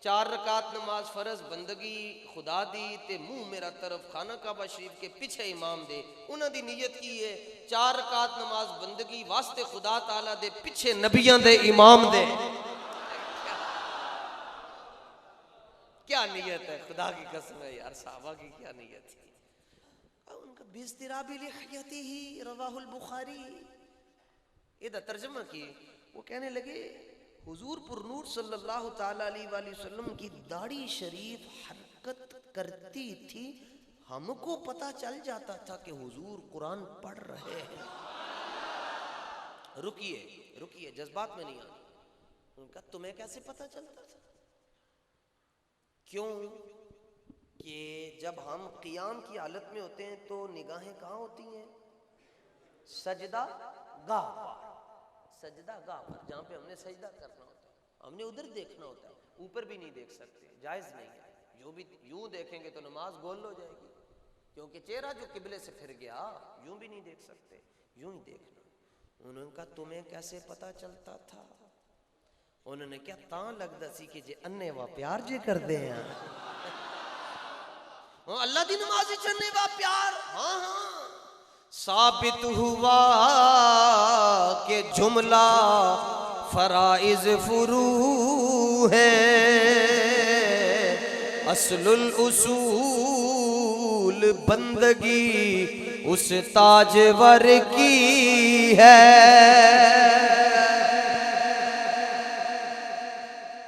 Speaker 1: 4 रकात नमाज फर्ज बंदगी खुदा दी ते मुंह मेरा तरफ खाना काबा शरीफ के पीछे इमाम दे। उन्हां दी नीयत की है 4 रकात नमाज बंदगी वास्ते खुदा ताला दे पीछे नबियां दे इमाम दे। क्या नीयत है? खुदा की कसम है यार साहबा की क्या नीयत थी। उनका बिस्तिराबी लिहयतिही रवाहुल बुखारी। इहदा तर्जुमा की वो कहने लगे हुजूर पुरनूर सल्लल्लाहु ताला अलैहि वसल्लम की दाढ़ी शरीफ हरकत करती थी, हमको पता चल जाता था कि हुजूर कुरान पढ़ रहे हैं। रुकिए रुकिए, जज्बात में नहीं आना। उनका तुम्हें कैसे पता चलता था? क्यों कि जब हम क़ियाम की हालत में होते हैं तो निगाहें कहाँ होती हैं? सजदा गाह पर, सजदा गाह पर, जहाँ पे हमने सजदा करना होता है हमने उधर देखना होता है। ऊपर भी नहीं देख सकते, जायज़ नहीं है। जो भी यूं देखेंगे तो नमाज गोल हो जाएगी, क्योंकि चेहरा जो किबले से फिर गया यूं भी नहीं देख सकते, यूं ही देखना। उन्होंने कहा तुम्हें कैसे पता चलता था? उन्होंने क्या तां लगदा सी कि जे अन्ने वा प्यार जे करते हैं अल्लाह दी नमाज अन्ने वा प्यार। हाँ हाँ साबित हुआ कि जुमला फराइज फुरू है, असलुल उसूल बंदगी उस ताजवर की है।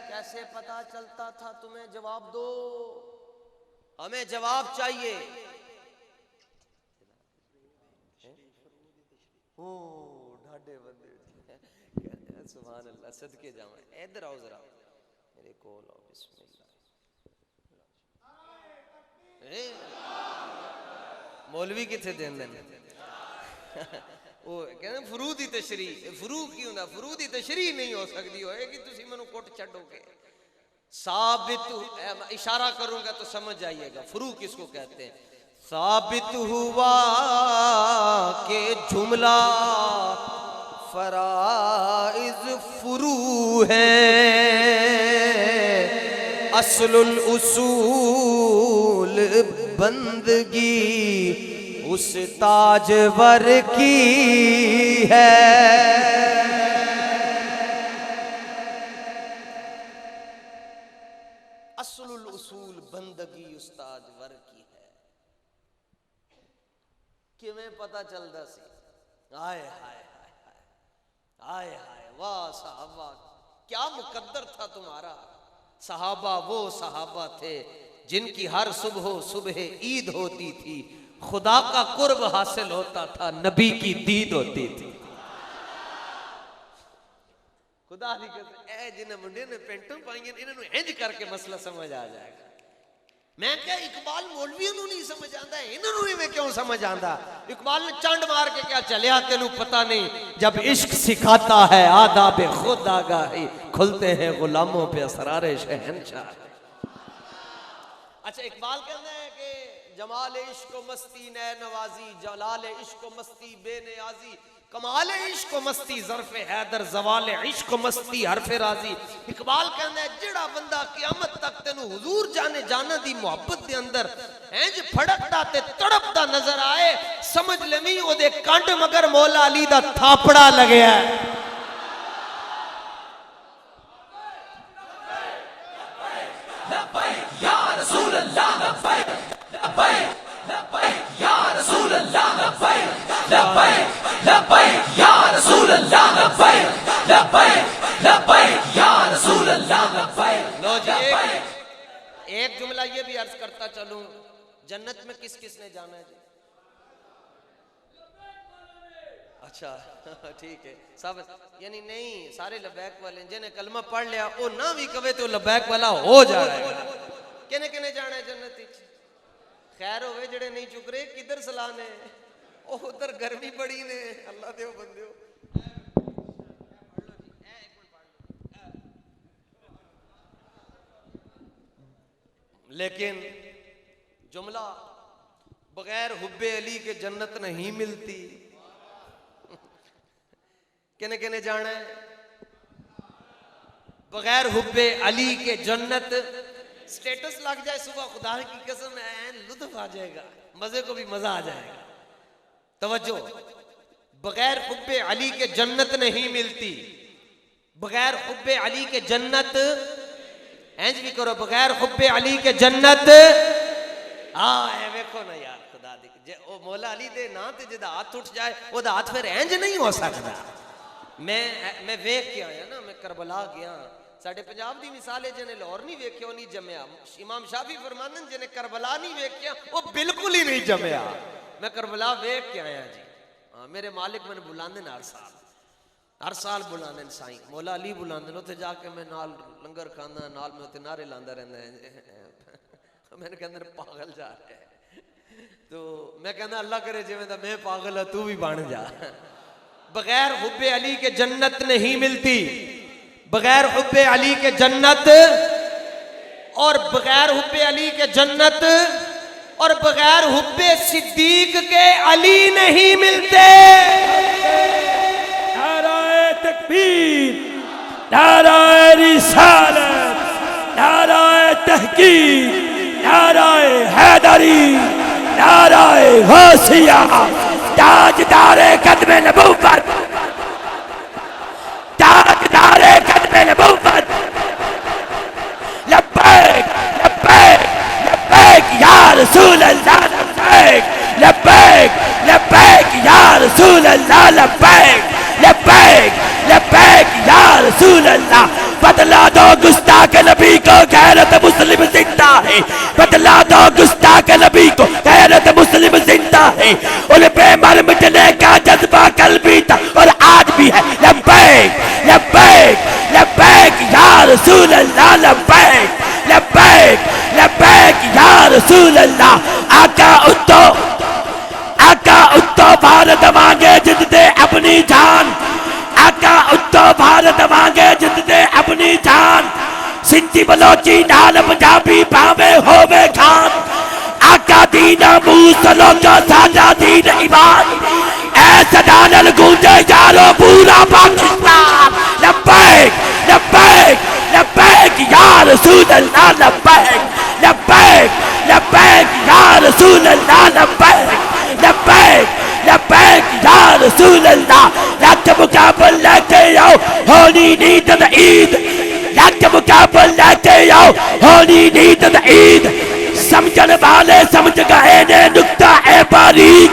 Speaker 1: कैसे पता चलता था तुम्हें? जवाब दो, हमें जवाब चाहिए। ओ ढाडे बंदे सुभान अल्लाह, सदके जावा। इधर आओ जरा मेरे कोल आओ। बिस्मिल्लाह। मौलवी किथे देंदे ने वो कहते फरूद ही तशरी। फरू की हुंदा? फरूद ही तशरी नहीं हो सकती होएगी, तुसी मैनू कुट छड्डोगे। साबित इशारा करूंगा तो समझ जाइएगा फरू किसको कहते हैं। साबित हुआ के जुमला फराइज फुरू है, असलुल उसूल बंदगी उस ताजवर की है। असलुल उसूल बंदगी उस ताजवर की है। किवें पता चलदा सी? हाय हाय हाय हाय, वाह साहबा क्या मुकद्दर था तुम्हारा। सहाबा वो सहाबा थे जिनकी हर सुबह सुबह ईद होती थी, खुदा का कुर्ब हासिल होता था, नबी की दीद होती थी। खुदा दी कसम, ए जिन्हें मुंडे ने पेंटों पाई इन्होंने इंज करके मसला समझ आ जाएगा। मैं क्या इकबाल मौलवियों को नहीं समझ आता, इन्होंने में क्यों समझ आता? इकबाल ने चंड मार के क्या चलिया, तेनू पता नहीं, जब इश्क सिखाता है आदाब खुद आगाही, खुलते हैं गुलामों पे असरारे शहंशाह। अच्छा, इकबाल कहता है कि जमाल इश्क मस्ती नए नवाजी, जलाल इश्क मस्ती बेनियाजी, कमाल इश्क मस्ती ज़र्फ़ हैदर, ज़वाल इश्क मस्ती हरफ़ राजी। इकबाल कहता है जिहड़ा बंदा क़यामत तक तेनू हुजूर जाने जाना दी मुहब्बत दे अंदर इंज फड़कदा ते तड़पदा नजर आए, समझ लवी ओदे कंड मगर मौला अली दा थापड़ा लगया है। लो जी, एक जुमला ये भी अर्ज करता चलूं, जन्नत में किस किस ने जाना है जी? अच्छा ठीक है सब, यानी नहीं सारे लबैक वाले, जिन्हें कलमा पढ़ लिया वो ना भी कवे तो लबैक वाला हो जाएगा। किने किने जाना है जन्नत? खैर होवे जेड़े नहीं चुक रहे, किधर सलाह ने, उधर गर्मी बड़ी ने, अल्लाह दे बंदे। लेकिन जुमला बगैर हुब्बे अली के जन्नत नहीं मिलती। किने किने जाना है? बगैर हुब्बे अली के जन्नत, स्टेटस लग जाए सुबह, खुदा की कसम है लुत्फ आ जाएगा, मजे को भी मजा आ जाएगा। तवज्जो, बगैर हुब्बे अली के जन्नत नहीं मिलती, बगैर हुब्बे अली के जन्नत, इंज भी करो, बगैर हुब्बे अली के जन्नत। हाँ वेखो ना यार, खुदा दी जे ओ मौला अली दे ना ते जिदा हाथ उठ जाए ओदा हाथ फिर इंज नहीं हो सकता। मैं वेख के आया ना, मैं करबला गया, साडे पंजाब दी मिसाल है, जिन्हें लाहौर नहीं वेख्या वो नहीं जमया। इमाम शाफी फरमांदे जिन्हें करबला नहीं वेख्या वो बिल्कुल ही नहीं जमया। मैं करबला वेख के आया जी। हाँ, मेरे मालिक मैंने बुलाते हैं हर साल बुलाते हैं, साईं मौला अली बुलाते हैं, उत्थे जाके मैं नाल लंगर खाना, नाल मैं उत्थे नारे लांदा रहंदा है। मैंने कहंदे पागल जा रहा है, तो मैं कहना अल्लाह करे जिवें दा मैं पागल है तू भी बन जा। बगैर हुब्बे अली के जन्नत नहीं मिलती, बगैर हुब्बे अली के जन्नत, और बगैर हुब्बे अली के जन्नत, और बगैर हुब्बे सिद्दीक के अली नहीं मिलते।
Speaker 2: नाराए तकबीर, नाराए रिसालत, नाराए तहकीक, नाराए हैदरी, नाराए गौसिया, ताजदारे कदमे नबूवत, ताजदारे कदमे नबूवत। लब्बैक लब्बैक लब्बैक या रसूल अल्लाह, लब्बैक लब्बैक लब्बैक या रसूल अल्लाह, लब्बैक लब्बैक लब्बैक या रसूल अल्लाह। बदला दो गुस्ताख नबी को, गैरत मुस्लिम जिंदा है। बदला दो गुस्ताख नबी को, गैरत मुस्लिम जिंदा है। उन पे मर मिटने का जज्बा कल भी था और आज भी है। लब्बैक लब्बैक लब्बैक या रसूल अल्लाह, लब्बैक लब्बैक लब्बैक या रसूल अल्लाह। आका उत्तो भारत मांगे जिद दे अपनी जान, आका उत्तो भारत मांगे जिद दे अपनी जान। सिंधी बलोची नाल पंजाबी भावे होवे खान, आका दीन मूसलो का साजा दीन ईमान। ऐसा डानल गूंजे यारो पूरा पाकिस्तान। लब्बैक लब्बैक लब्बैक या रसूल अल्लाह, लब्बैक लब्बैक लब्बैक या रसूल अल्लाह, लब्बैक लब्बैक लब्बैक या रसूल अल्लाह। लग मुकाबल लेके आओ होनी नींद ईद, लग मुकाबल लेके आओ होनी नींद ईद। समझन वाले समझ गए ने नुक्ता है बारीक,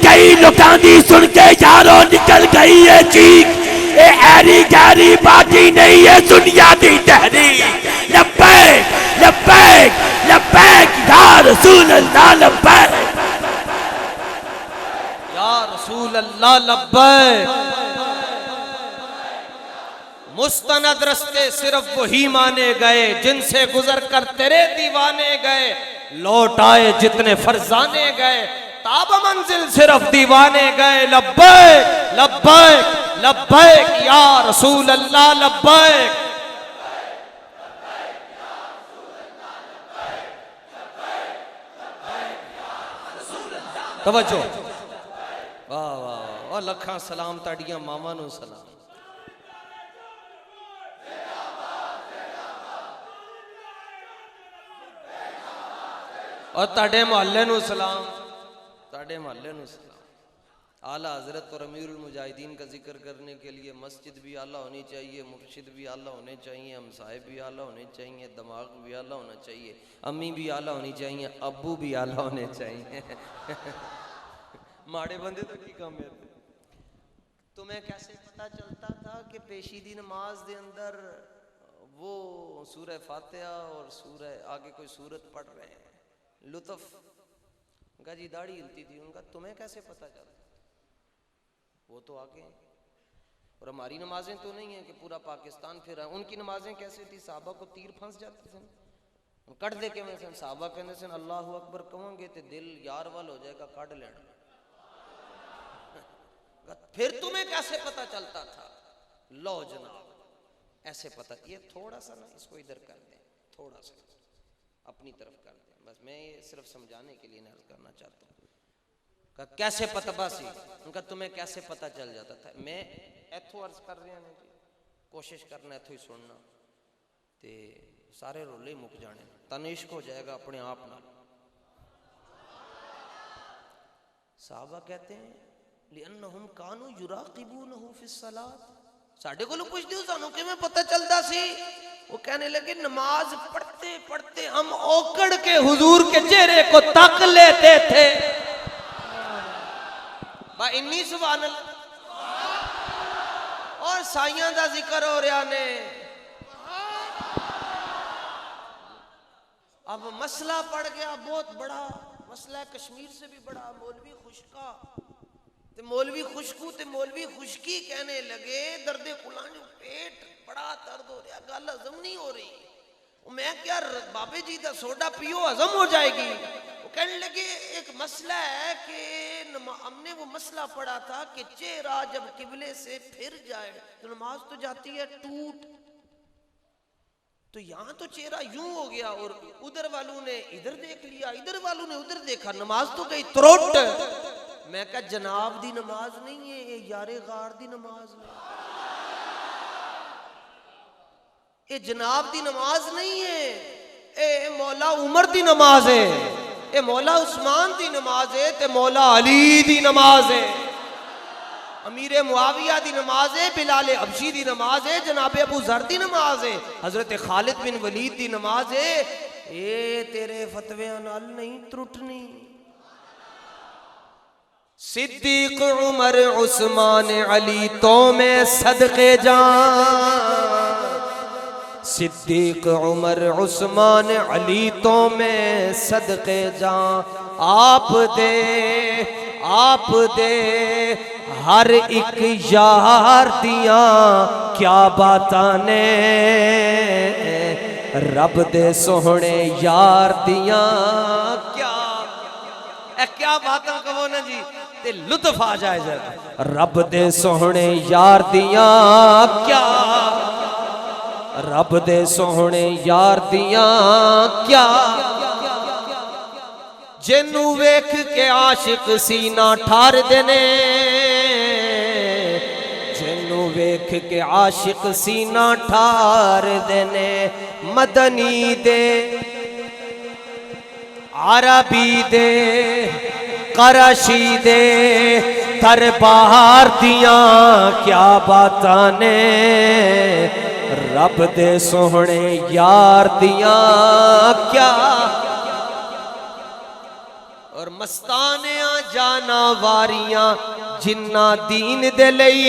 Speaker 2: कई लोगों की सुन के यारों निकल गई है चीख। ए ऐरी गहरी बाती नहीं है दुनिया दी तहरीक।
Speaker 1: लब्बैक। मुस्तनद रस्ते सिर्फ वही माने गए जिनसे गुजर कर तेरे दीवाने गए, लौट आए जितने फरजाने गए, ताब मंजिल सिर्फ दीवाने गए। लब्बैक लब्बैक लब्बैक या रसूल अल्लाह लब्बैक। तवज्जो, वाह वाह वाह, लखा सलाम ताड़ियां मामा नू सलाम। और ताड़े मोहल्ले नू सलाम, ताड़े मोहल्ले नू सलाम। आला हजरत और अमीरुल मुजाहिदीन का जिक्र करने के लिए मस्जिद भी आला होनी चाहिए, मुर्शिद भी आला होने चाहिए, हमसाए भी आला होने चाहिए, दिमाग भी आला होना चाहिए, अम्मी भी आला होनी चाहिए, अब्बू भी आला होने चाहिए। माड़े बंदे तो की काम है। तुम्हें कैसे पता चलता था कि पेशीदी नमाज के अंदर वो सूरह फातिहा और सूरह आगे कोई सूरत पढ़ रहे हैं? लुत्फ। उनका जी दाढ़ी हिलती थी। उनका तुम्हें कैसे पता चलता? वो तो आगे हैं। और हमारी नमाजें तो नहीं है कि पूरा पाकिस्तान फिर है। उनकी नमाजें कैसे थी? साहबा को तीर फंस जाते थे, कट दे के मैं साहबा कहते सन अल्लाह अकबर कहोगे तो दिल यार वाल हो जाएगा, काट लेना। फिर तुम्हें कैसे पता चलता था? लो जनाब ऐसे पता। ये थोड़ा सा ना इसको इधर कर दें, थोड़ा सा अपनी तरफ कर दें, बस मैं ये सिर्फ समझाने के लिए नर्ज करना चाहता हूँ। कैसे पता? बस उनका तुम्हें कैसे पता चल जाता था? मैं इथों अर्ज कर रहा हूँ जी, कोशिश करना इथों ही सुनना ते सारे रोले ही मुक जाने, तनिष्क हो जाएगा अपने आप ना। साहबा कहते हैं लिअन्नहुम कानू युराकिबूनहु फिस्सलात। साडे कोलों पुछ दियो सानू किवें पता चलदा सी? वो कहने लगे नमाज पढ़ते पढ़ते हम ओकड़ के हुजूर के चेहरे को तक लेते थे। बा इन्नी सुभान अल्लाह। और साइयां दा जिक्र हो रहा ने। अब मसला पड़ गया, बहुत बड़ा मसला है, कश्मीर से भी बड़ा। मौलवी खुशका ते मौलवी खुशकू ते मौलवी खुशकी कहने लगे दर्दे कुलानी, पेट बड़ा दर्द हो रहा, गल हजम नहीं हो रही। मैं क्या बाबे जी का सोडा पियो हजम हो जाएगी। वो कहने लगे एक मसला है कि हमने वो मसला पढ़ा था कि चेहरा जब किबले से फिर जाए तो नमाज तो जाती है टूट, तो यहाँ तो चेहरा यूं हो गया और उधर वालों ने इधर देख लिया, इधर वालों ने उधर देखा, नमाज तो गई त्रोट। मैं कहा जनाब दी नमाज नहीं है ये, यारे गार दी नमाज नहीं, ये जनाब दी नमाज नहीं है, ए मौला उमर दी नमाज है, ए मौला उस्मान दी नमाज है, ते मौला अली दी नमाज है, अमीर मुआविया दी नमाज है, बिलाल हबशी दी नमाज है, जनाब अबू जर दी नमाज है, हजरत खालिद बिन वलीद दी नमाज है। ए तेरे फतवियां नाल नहीं त्रुटनी। सिद्दीक उमर उस्मान अली तो मैं सदके जान, सिद्दीक उमर उस्मान अली तो मैं सदके जान। आप दे हर एक यार दिया क्या बातां ने, रब दे सोहने यार दिया क्या बातां कहो ना जी ते लुत्फ आ जाए जरा। रब दे सोहने यार दिया क्या, रब दे सोहने यार दिया क्या, जिन्नू वेख के आशिक सीना ठार देने, जिन्नू वेख के आशिक सीना ठार देने। मदनी दे अरबी दे करशी दे दरबार दिया क्या बातां ने, रब दे सोहने यार दिया क्या। और मस्तानिया जाना वारियां जिन्ना दीन दे लई,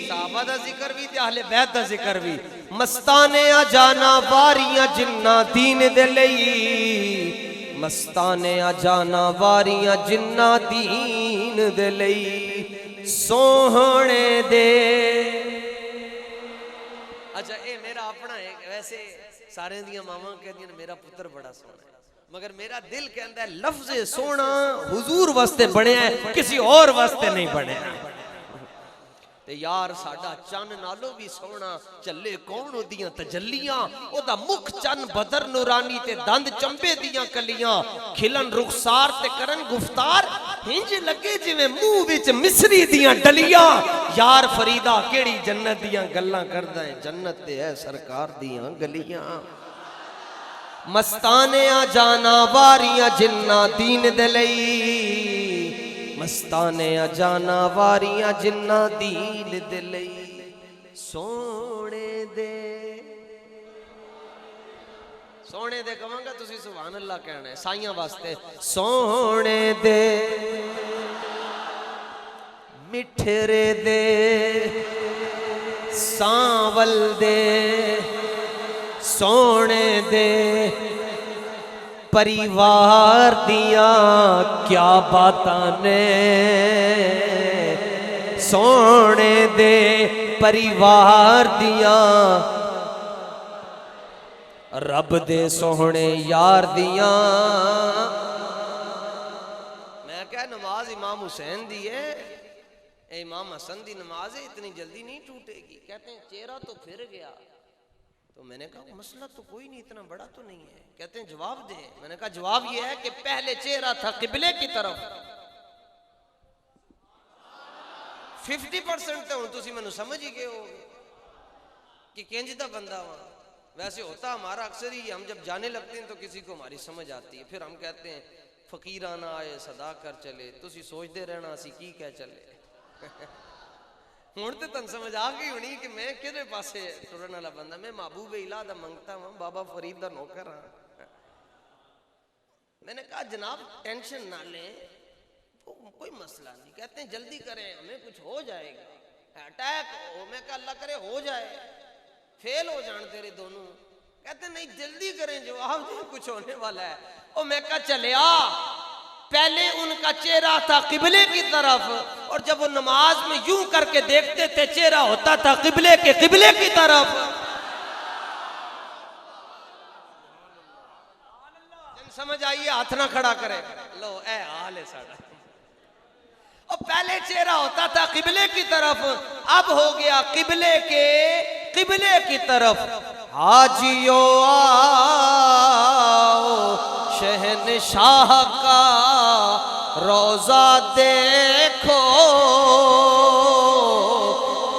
Speaker 1: साहबा दा जिक्र भी ते अहले बैत दा जिक्र भी। मस्तानिया जाना वारियां जिन्ना दीन दे लई, मस्ताने आ जाना वारियां जिन्ना दीन दे लई सोहणे दे। अच्छा ये मेरा अपना है, वैसे सारे दियां मावां कहदियां ने मेरा पुत्र बड़ा सोहना है, मगर मेरा दिल कहता है लफ्ज़ सोहना हुजूर वास्ते बनया है, किसी और वास्ते नहीं बनया। ते यार साडा चन नालों भी सोहना चले कौन ओदियां तजल्लियां, ओदा मुख चन बदर नूरानी ते दंद चंबे दियां कलियां, खिलन रुखसार ते करन गुफ्तार हिंज लगे जिवें मुंह विच मिसरी दियां डलियां। यार फरीदा केड़ी जन्नत दियां गल्लां करदा है, जन्नत ते है सरकार दियां गलियां। मस्ताने आ जाना वारियां जिन्ना दीन दे लई, मस्ताने आ जाना वारियां जिन्ना दीन दे लई सोने दे। सोने दे कहांगा तुसी सुभान अल्लाह कहना है साइयां वास्ते। सोने दे मिठरे दे सांवल दे, सोने दे परिवार दिया क्या बातां ने, सोने दे परिवार दिया रब दे सोहने यार दिया। मैं क्या नमाज इमाम हुसैन दी है, इमाम हसन दी नमाज है, इतनी जल्दी नहीं टूटेगी। कहते हैं चेहरा तो फिर गया, तो मैंने कहा मसला तो कोई नहीं, इतना बड़ा तो नहीं है। कहते हैं जवाब दे। मैंने कहा जवाब ये है कि पहले चेहरा था किबले की तरफ, 50% तो तुसी मैनू समझ ही गए हो कि किंज दा बंदा वहां। वैसे होता हमारा अक्सर ही, हम जब जाने लगते हैं तो किसी को हमारी समझ आती है, फिर हम कहते हैं फकीराना आए सदा कर चले, तुसी सोचते रहना असी की कह चले। हुण ते तन समझ आ गई होनी कि मैं किहदे पासे टुरन वाला बंदा, मैं महबूब इलाह दा मंगता हूं, बाबा फरीद दा नौकर हां। मैंने कहा जनाब टेंशन ना लें, तो कोई मसला नहीं। कहते हैं जल्दी करें हमें कुछ हो जाएगा, अटैक हो। मैं कहा अल्लाह करे हो जाए, फेल हो जान तेरे दोनों। कहते नहीं जल्दी करें, जवाब दे कुछ होने वाला है। और मैं कहा चले आ, पहले उनका चेहरा था किबले की तरफ, और जब वो नमाज में यूं करके देखते थे चेहरा होता था किबले की तरफ। समझ आइए, हाथ ना खड़ा करे। लो ए हाल है साड़ा। और पहले चेहरा होता था किबले की तरफ, अब हो गया किबले की तरफ। हाजियो आओ शहनशाह का रोजा देखो,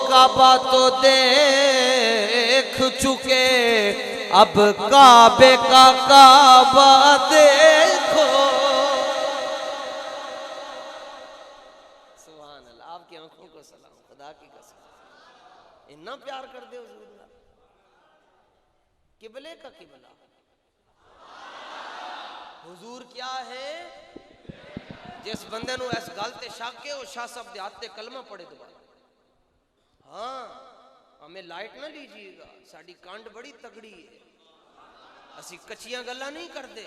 Speaker 1: काबा तो देख चुके अब काबे का काबा देखो। सुभान अल्लाह, आपकी आंखों को सलाम, खुदा की कसम, इतना प्यार कर दे हुजूर। किबले का किबला हुजूर क्या है? जिस बंदे नु इस गल ते शक है वो शाह साहब दे हाथ ते कलमा पढ़े दोबारा। हाँ हमें लाइट ना लीजिएगा, साड़ी कांड बड़ी तगड़ी है, असी कच्चियां गल्ला नहीं करते।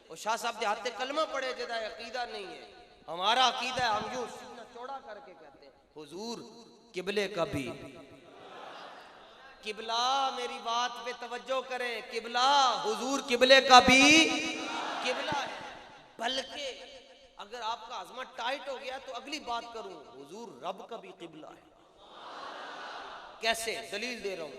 Speaker 1: वो शाह साहब दे हाथ ते कलमा पढ़े जिहदा अकीदा नहीं है। हमारा अकीदा है, हम यूं सीना चौड़ा करके कहते हैं हुजूर किबले का भी किबला। मेरी बात पे तवज्जो करें, किबला हुजूर किबले का भी किबला है। बल्कि अगर आपका अजमा टाइट हो गया तो अगली बात करूं, हुजूर रब का भी किबला है। कैसे? दलील दे रहा हूं।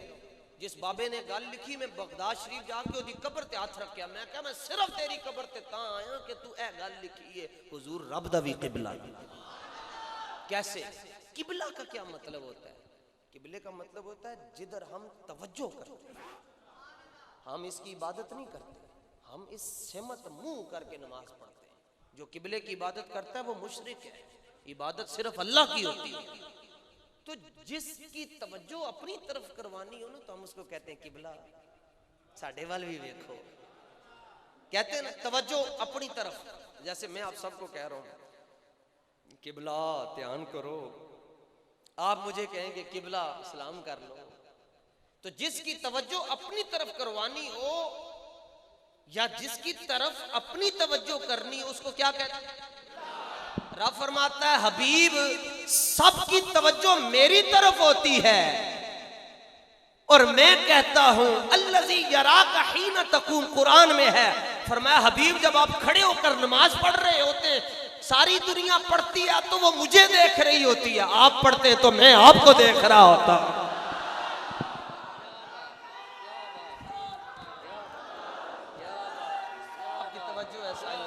Speaker 1: जिस बाबे ने गल लिखी, मैं बगदाद शरीफ जाके ओदी कब्र ते हाथ रखया, मैं क्या मैं सिर्फ तेरी कब्र ते तां आया कि तू ए गल लिखी है हुजूर रब दा भी किबला है। कैसे? किबला का क्या मतलब होता है? किबले का मतलब होता है जिधर हम तवज्जो करते हैं। हम इसकी इबादत नहीं करते, हम इस सिमत मुंह करके नमाज पढ़ते हैं। जो किबले की इबादत करता है वो मुशरिक है, इबादत सिर्फ अल्लाह की होती है। तो जिसकी तवज्जो अपनी तरफ करवानी हो ना, तो हम उसको कहते हैं किबला। साडे वाल भी देखो, कहते हैं ना तवज्जो अपनी तरफ। जैसे मैं आप सबको कह रहा हूं किबला ध्यान करो, आप मुझे कहेंगे किबला सलाम कर लो। तो जिसकी तवज्जो अपनी तरफ करवानी हो या जिसकी तरफ अपनी तवज्जो करनी उसको क्या कहते हैं? रब फरमाता है हबीब सबकी तवज्जो मेरी तरफ होती है और मैं कहता हूं अल्लज़ी यराका हीना तकूम, कुरान में है। फरमाया हबीब जब आप खड़े होकर नमाज पढ़ रहे होते, सारी दुनिया पढ़ती है तो वो मुझे देख रही होती है, आप पढ़ते तो मैं आपको देख रहा होता। आपकी तवज्जो ऐसा है,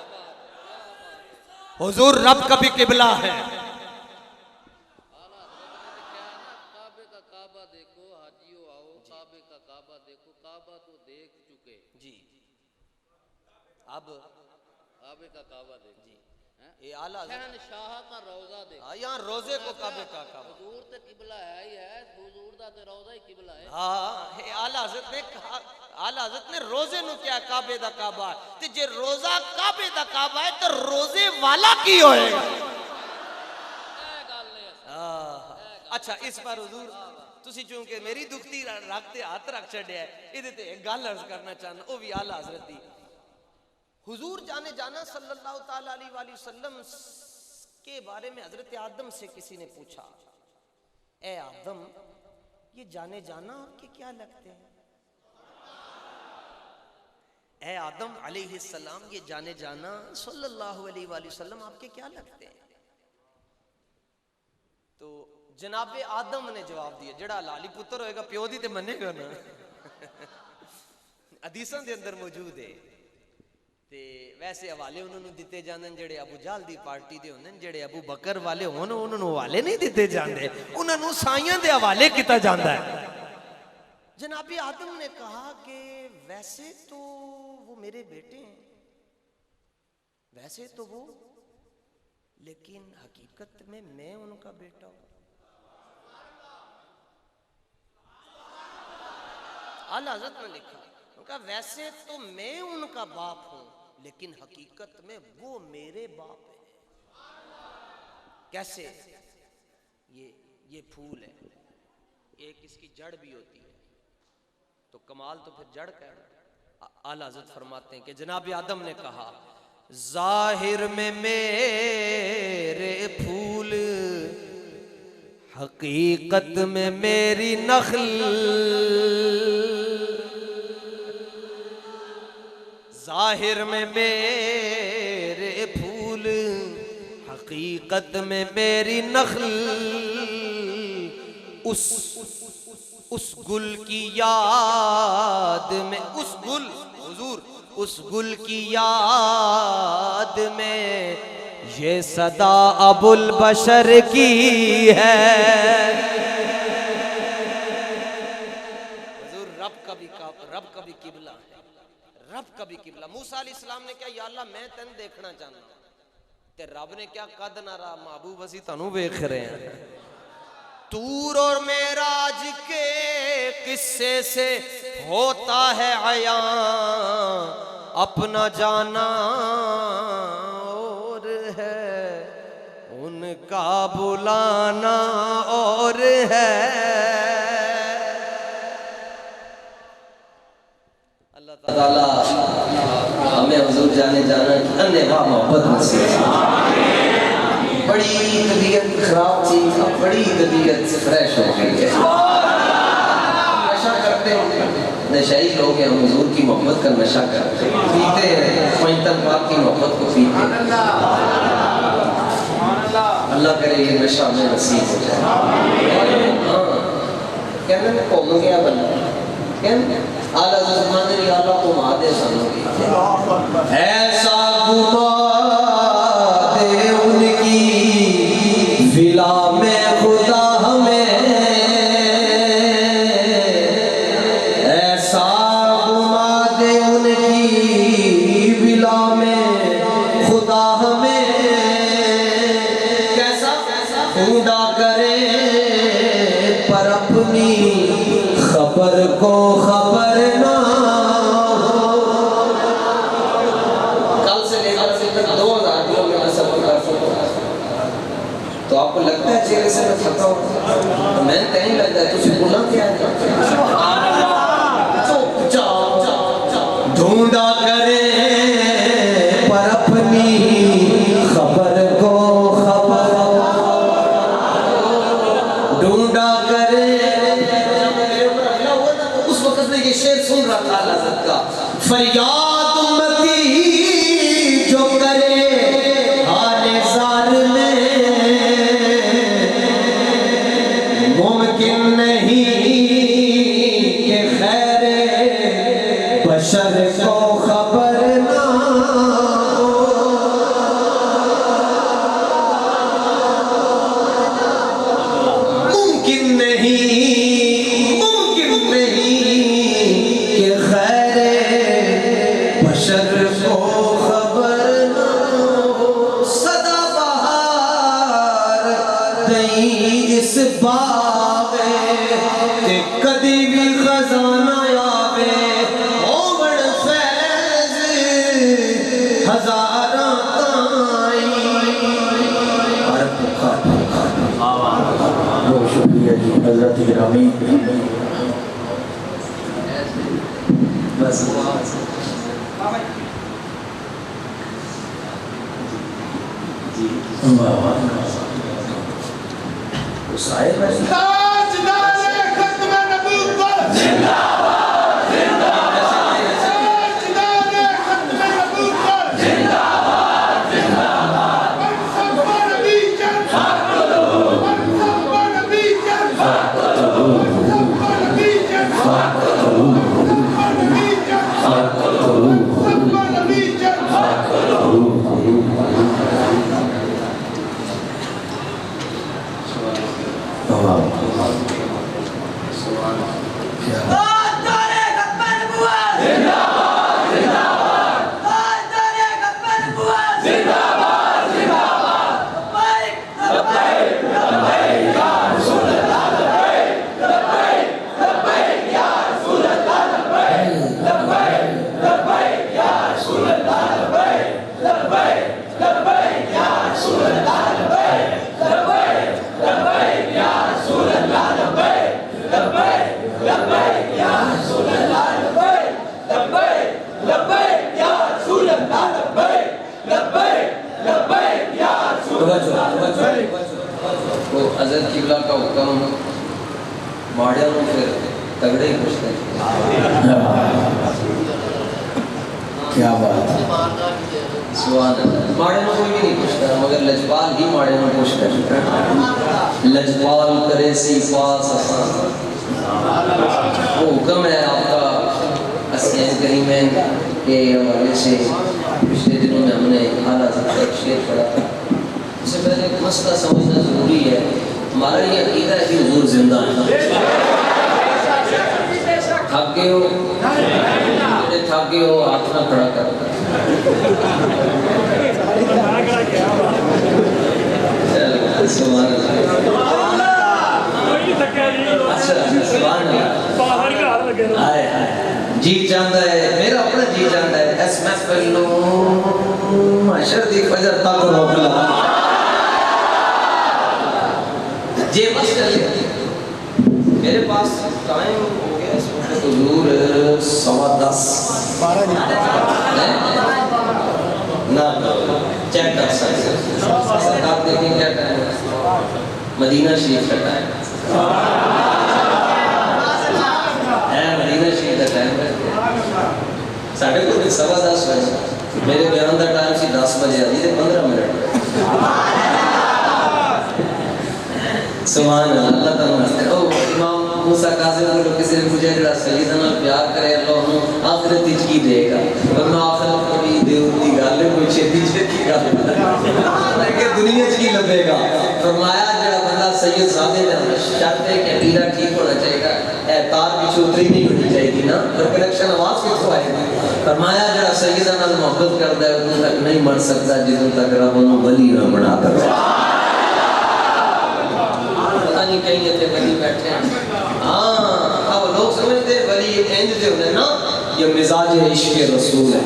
Speaker 1: हुजूर रब का भी किबला है। जी अब
Speaker 3: काबे का काबा देखो
Speaker 1: जी ये आला
Speaker 3: शहनशाह का रौजा देखो।
Speaker 1: यहाँ रोजे को काबे का काबा,
Speaker 3: हुजूर ते किबला है ही है, हुजूर दा ते रौजा ही किबला है।
Speaker 1: हाँ ये आला हज़रत ने कहा, आला हज़रत ने रोजे नु क्या काबे दा काबा ते जे रोजा काबे दा काबा है तो रोजे वाला की होएगा। अच्छा इस बार हुजूर तुसी चूंकि मेरी दुखती रखते हाथ रख छड़िया है, इहदे ते एक गल अर्ज करना चाहना, वो भी आला हज़रत दी। हुजूर जाने जाना सल्लल्लाहु ताला अलैहि वसल्लम के बारे में हजरत आदम से किसी ने पूछा, ए आदम ये जाने जाना आपके क्या लगते हैं? ए आदम अलैहिस्सलाम ये जाने जाना सल्लल्लाहु अलैहि वसल्लम आपके क्या लगते हैं? तो जनाबे आदम ने जवाब दिया, जड़ा लाली पुत्र होएगा प्यो दी ते मनेगा ना। हदीसां दे अंदर मौजूद है ते वैसे हवाले उन्होंने दिते जांदे जेड़े अबू जहल दी पार्टी दे होंदे, जेड़े अबू बकर वाले होन उन्होंने हवाले नहीं दिते जांदे, उन्होंने साइयां दे हवाले किया जाता है। जनाबे आदम ने कहा कि वैसे तो वो मेरे बेटे हैं, वैसे तो वो, लेकिन हकीकत में मैं उनका बेटा हूं। आला हज़रत ने लिखा, उनका वैसे तो मैं उनका बाप हूं लेकिन हकीकत में वो मेरे बाप है। कैसे? ये फूल है, एक इसकी जड़ भी होती है, तो कमाल तो फिर जड़ का है। आला हज़रत फरमाते हैं कि जनाब आदम ने कहा जाहिर में मेरे फूल, हकीकत में मेरी नखल। जाहिर में मेरे फूल, हकीकत में मेरी नखल। उस गुल की याद में, उस गुल हुजूर, उस गुल की याद में ये सदा अबुल बशर की है। हुजूर रब का भी किबला है, रब का भी किबला। मूसा अलैहिस्सलाम ने क्या, या अल्लाह मैं तेन देखना चाहना, ते रब ने क्या, कद ना रहा महबूब असी तानू वेख रहे हैं। तूर और मेराज के किस्से से होता है आया, अपना जाना और है, उनका बुलाना और है। अल्लाह ताला हमें हुजूर जाने जाना धन्यवाद मोहब्बत नसीब। बड़ी तबीयत खराब थी, अब बड़ी तबीयत फ्रेश हो गई है। नशा करते हैं, नशाई लोग हैं, हम हुजूर की मोहब्बत का नशा करते हैं, पीते हैं, पंचतन पाक की मोहब्बत को पीते हैं। अल्लाह करे ये नशा में नसीब हो जाए। हाँ कहने में कौन गया बंदा, कहने आला ज़माने की अल्लाह को मादे सानू ऐसा घुमा दे उनकी विला में खुदा हमें, ऐसा घुमा दे उनकी विला में खुदा हमें। कैसा खुदा करे पर अपनी खबर को खबर ना हो। कल से लेकर तक 2000 किलोमीटर सफर कर सकता है, तो आपको लगता है चेहरे से मैं थका हूं, तो मैं कहीं लगता है तुझे बोला क्या है, चुपचाप
Speaker 4: ढूंढा करे पर अपनी खबर को खबर ढूंढा करे। उस वक्त में ये शेर सुन रहा था हज़रत का, फरियाद उम्मती जो करे हाले ज़ार में, मुमकिन नहीं कि खैरे बशर को खबर ना हो। मुमकिन नहीं कि खैरे बशर को खबर ना हो। सदा बहार दई इस बागे ते कदी भी खजाना आवे, ओवड़ फैज हजारां ताई।
Speaker 2: बहुत शुक्रिया जी हजरत गिरामी।
Speaker 4: बस वो हज़रत किबला का हुक्म माड़िया को फिर तगड़े ही पूछते।
Speaker 2: क्या बात है।
Speaker 4: माड़े को कोई भी नहीं पूछता, मगर लजपाल ही माड़े को पूछता है। लजपाल करे सी पास वो हुक्म है आपका अस्यान करीम के हवाले से। पिछले दिनों में हमने आला ज़िक्र एक शेर पढ़ा था। उससे पहले एक मसला समझना ज़रूरी है। हमारा ये अक़ीदा है कि हुज़ूर ज़िंदा है। थक गए हो, थक गए हो, हाथ ना खड़ा कर। जी चाहता है मेरा अपना जी चाहता है एस महफिल नो माशर दी फजर तक रोकला जे बस कर ले। मेरे पास टाइम हो गया इस वक्त हुजूर 10:15 ना चेक कर सकते आप देखें क्या टाइम है। मदीना शरीफ का टाइम है, मदीना शरीफ का टाइम है। साढ़े को 10:15 बजे मेरे बयान का टाइम सी 10 बजे आती है 15 मिनट। सुभान अल्लाह ताला। ओ इमाम मूसा काज़िम को किसी ने पूछा जरा सईदा नाल प्यार करे अल्लाह नु आखिरत विच की देगा, वरना आखिरत कोई देव दी गल कोई छेती छेती गल है कि दुनिया च की लभेगा। फरमाया जड़ा बंदा सैयद सादे दा शर्त है कि अकीदा ठीक होना चाहिए, ए तार पीछे उतरी नहीं होनी चाहिए ना, पर कनेक्शन आवाज किथों आएगी। फरमाया जड़ा सैयदा नाल मोहब्बत करदा है उदों तक नहीं मर सकता जिदों तक रब उन्हें वली ना बना दे। नहीं कहीं इतने वली बैठे हैं। हाँ अब लोग समझते हैं वली इंज दे होने ना, ये मिजाज इश्क रसूल है,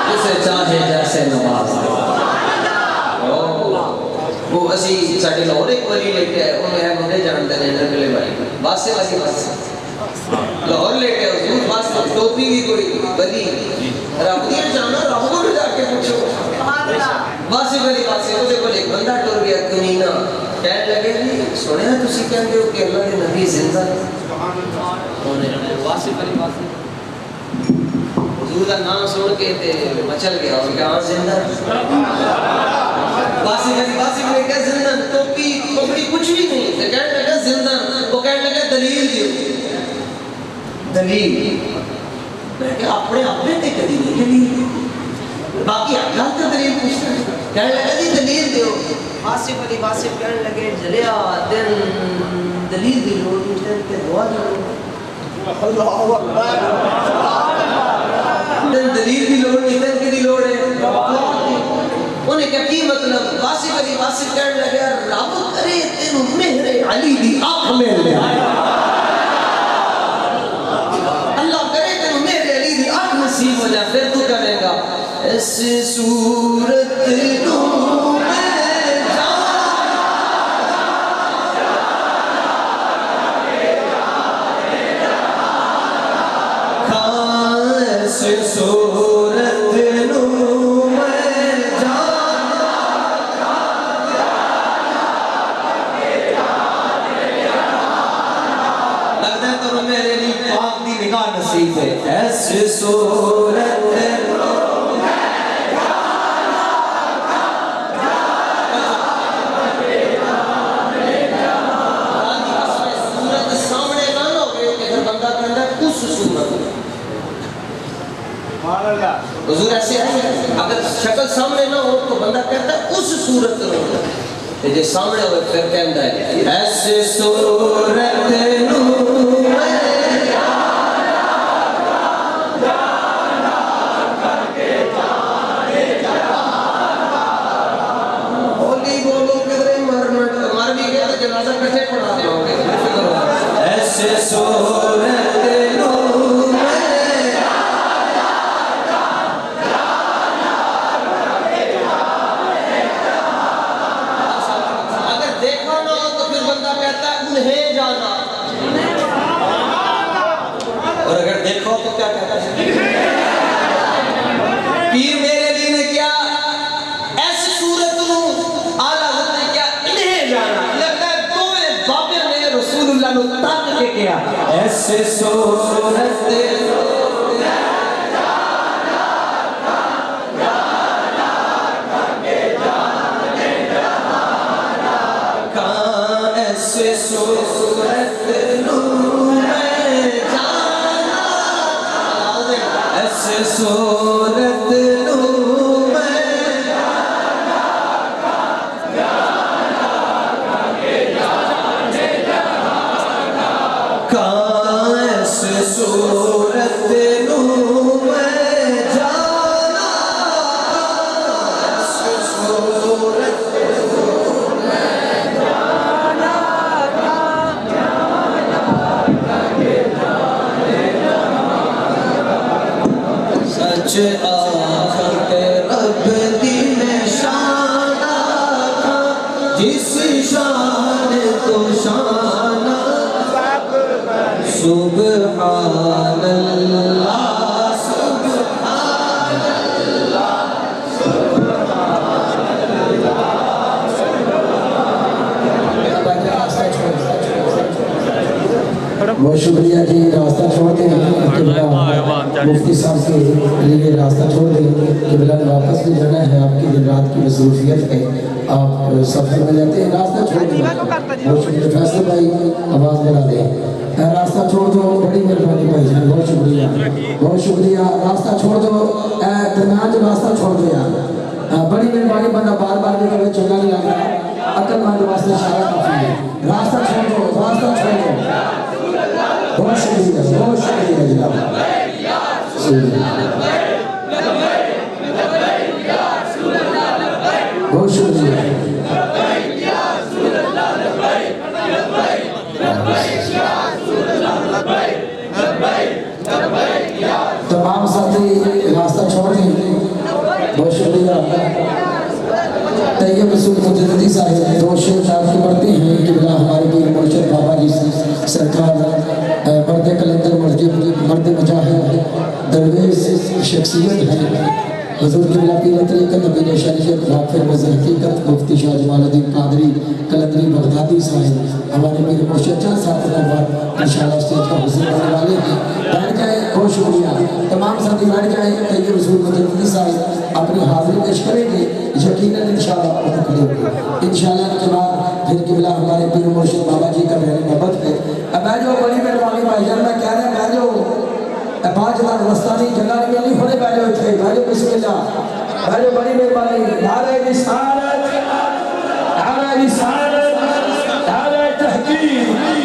Speaker 4: जिसे चाहे जैसे नवाज। वो असी साडे लाहौर एक वली लेके आए, उन्हें मुंडे जानते हैं नरगले भाई बासे वाली बात लाहौर लेके आए हुजूर बस तो टोपी भी कोई बली रब दिया जाना रब को जाके पूछो वासिफ अली वासिफ ਉਹਦੇ ਕੋਲ ਇੱਕ ਬੰਦਾ ਟੁਰ ਗਿਆ ਕਮੀਨਾ ਕਹਿਣ ਲੱਗੇ ਜੀ ਸੁਣਿਆ ਤੁਸੀਂ ਕਹਿੰਦੇ ਹੋ ਕਿ ਅੱਲਾਹ ਦੇ ਨਬੀ ਜ਼ਿੰਦਾ ਹੈ ਉਹਨੇ ਵਾਸਿफ अली वासिफ हुजूर का नाम सुन के ते मचल गया और कहा जिंदा वासिफ अली वासिफ ने कहा जिंदा टोपी पगड़ी कुछ भी नहीं तो कहने लगा जिंदा वो कहने लगा दलील दियो दलील मैं क्या अपने अपने ते कदी नहीं दलील बाकी अल्लाह तो दलील पूछता है कहने लगा जी दलील दियो वासिफ अली वासिफ कहने लगे जलिया दिन दलील दी लोड़ नहीं ते दुआ करो अल्लाहु अकबर दलील की लोड़ नहीं तन की लोड़ है उन्हें क्या की मतलब वासिफ अली वासिफ कहने लगे रब करे तेनु मेहरे अली दी आंख में ले अल्लाह करे तेनु मेहरे अली दी आंख नसीब हो जाए फिर तू करेगा ऐसी सूरत लो सूरत नू मैं लगता है तो मेरे लिए पाक दी निगाह नसीब है ऐसे सूरत सामने ना हो गए बंदा कहता उस सूरत हुजूर ऐसे है अगर शक्ल सामने ना हो तो बंदा कहता है उस सूरत में जो सामने हो फिर कहता है ऐसे सूरत नू बोली बोलो किधरे मर भी गया तो जनाजा कैसे पढ़ा दोगे ऐसे सूरत नू जाना और अगर देखो तो क्या कहता है पीर मेरे लिए ने क्या ऐसी सूरत नू आला ने क्या इन्हें जाना लगता है दोवे बाबे ने रसूलुल्लाह नु तक के क्या ऐसे सूरत सूरत नू मैं जाना ऐसे सूरत नू मैं कहाँ ऐसे सूरत नू मैं जाना ऐसे सूरत सच आखते रब दी निशान जिस शान को शान सुभान अल्लाह सुभान अल्लाह
Speaker 5: बहुत शुक्रिया जी रास्ता छोड़ते हैं मुफ्ती साहब के लिए रास्ता छोड़ दें कि बिलाल वापस भी जाना है आपकी दिन रात की मसरूफियत है आप सफ़र में जाते हैं रास्ता छोड़ दें बहुत शुक्रिया फैसल भाई आवाज़ बढ़ा दें रास्ता छोड़ दो बड़ी मेहरबानी भाई जान बहुत शुक्रिया रास्ता छोड़ दो दरमियान जो रास्ता छोड़ दो यार बड़ी मेहरबानी बंदा बार बार भी कभी चंगा नहीं लग रहा अक्लमंद वास्ते इशारा काफ़ी है रास्ता छोड़ दो बहुत शुक्रिया जनाब बहुत शुक्रिया तमाम साथी रास्ता छोड़ दें बहुत शुक्रिया तैयब मुजद्दी साहब दो शेर आपको पढ़ते हैं कि बिला हमारे पीर मुर्शिद बाबा जी सरकार मर्द कलंदर मर्द मुजाहिद शख्सियत है। हुजूर क़िबला पीर तरीक़त नबी शरीयत वाक़िफ़ वज़ हकीकत मुफ्ती शाह जमालुद्दीन कादरी कलंदरी बगदादी साहिब हमारे पीर मुर्शिद चंद साथियों पर इंशाअल्लाह स्टेज पर हुज़ूर होने वाले हैं। बैठ जाए, बहुत शुक्रिया। तमाम साथी बैठ जाए। तैयब रसूल मुजद्दिदी साहिब अपनी हाज़िरी पेश करेंगे, यकीनन इंशाअल्लाह आप खड़े होंगे। इंशाअल्लाह के बाद फिर क़िबला हमारे पीर मुर्शिद बाबा जी का बयान मोहब्बत है। अब बैठो, बड़ी मेहरबानी भाईजान, मैं कह रहा हूँ बैठो। पाँच बार रास्ता नहीं, जगह नहीं मिलनी, थोड़े बैठो इतने, बैठो बिस्मिल्लाह, बैठो, बड़ी मेहरबानी। नारे रिसालत, नारे रिसालत, नारे तहकीक।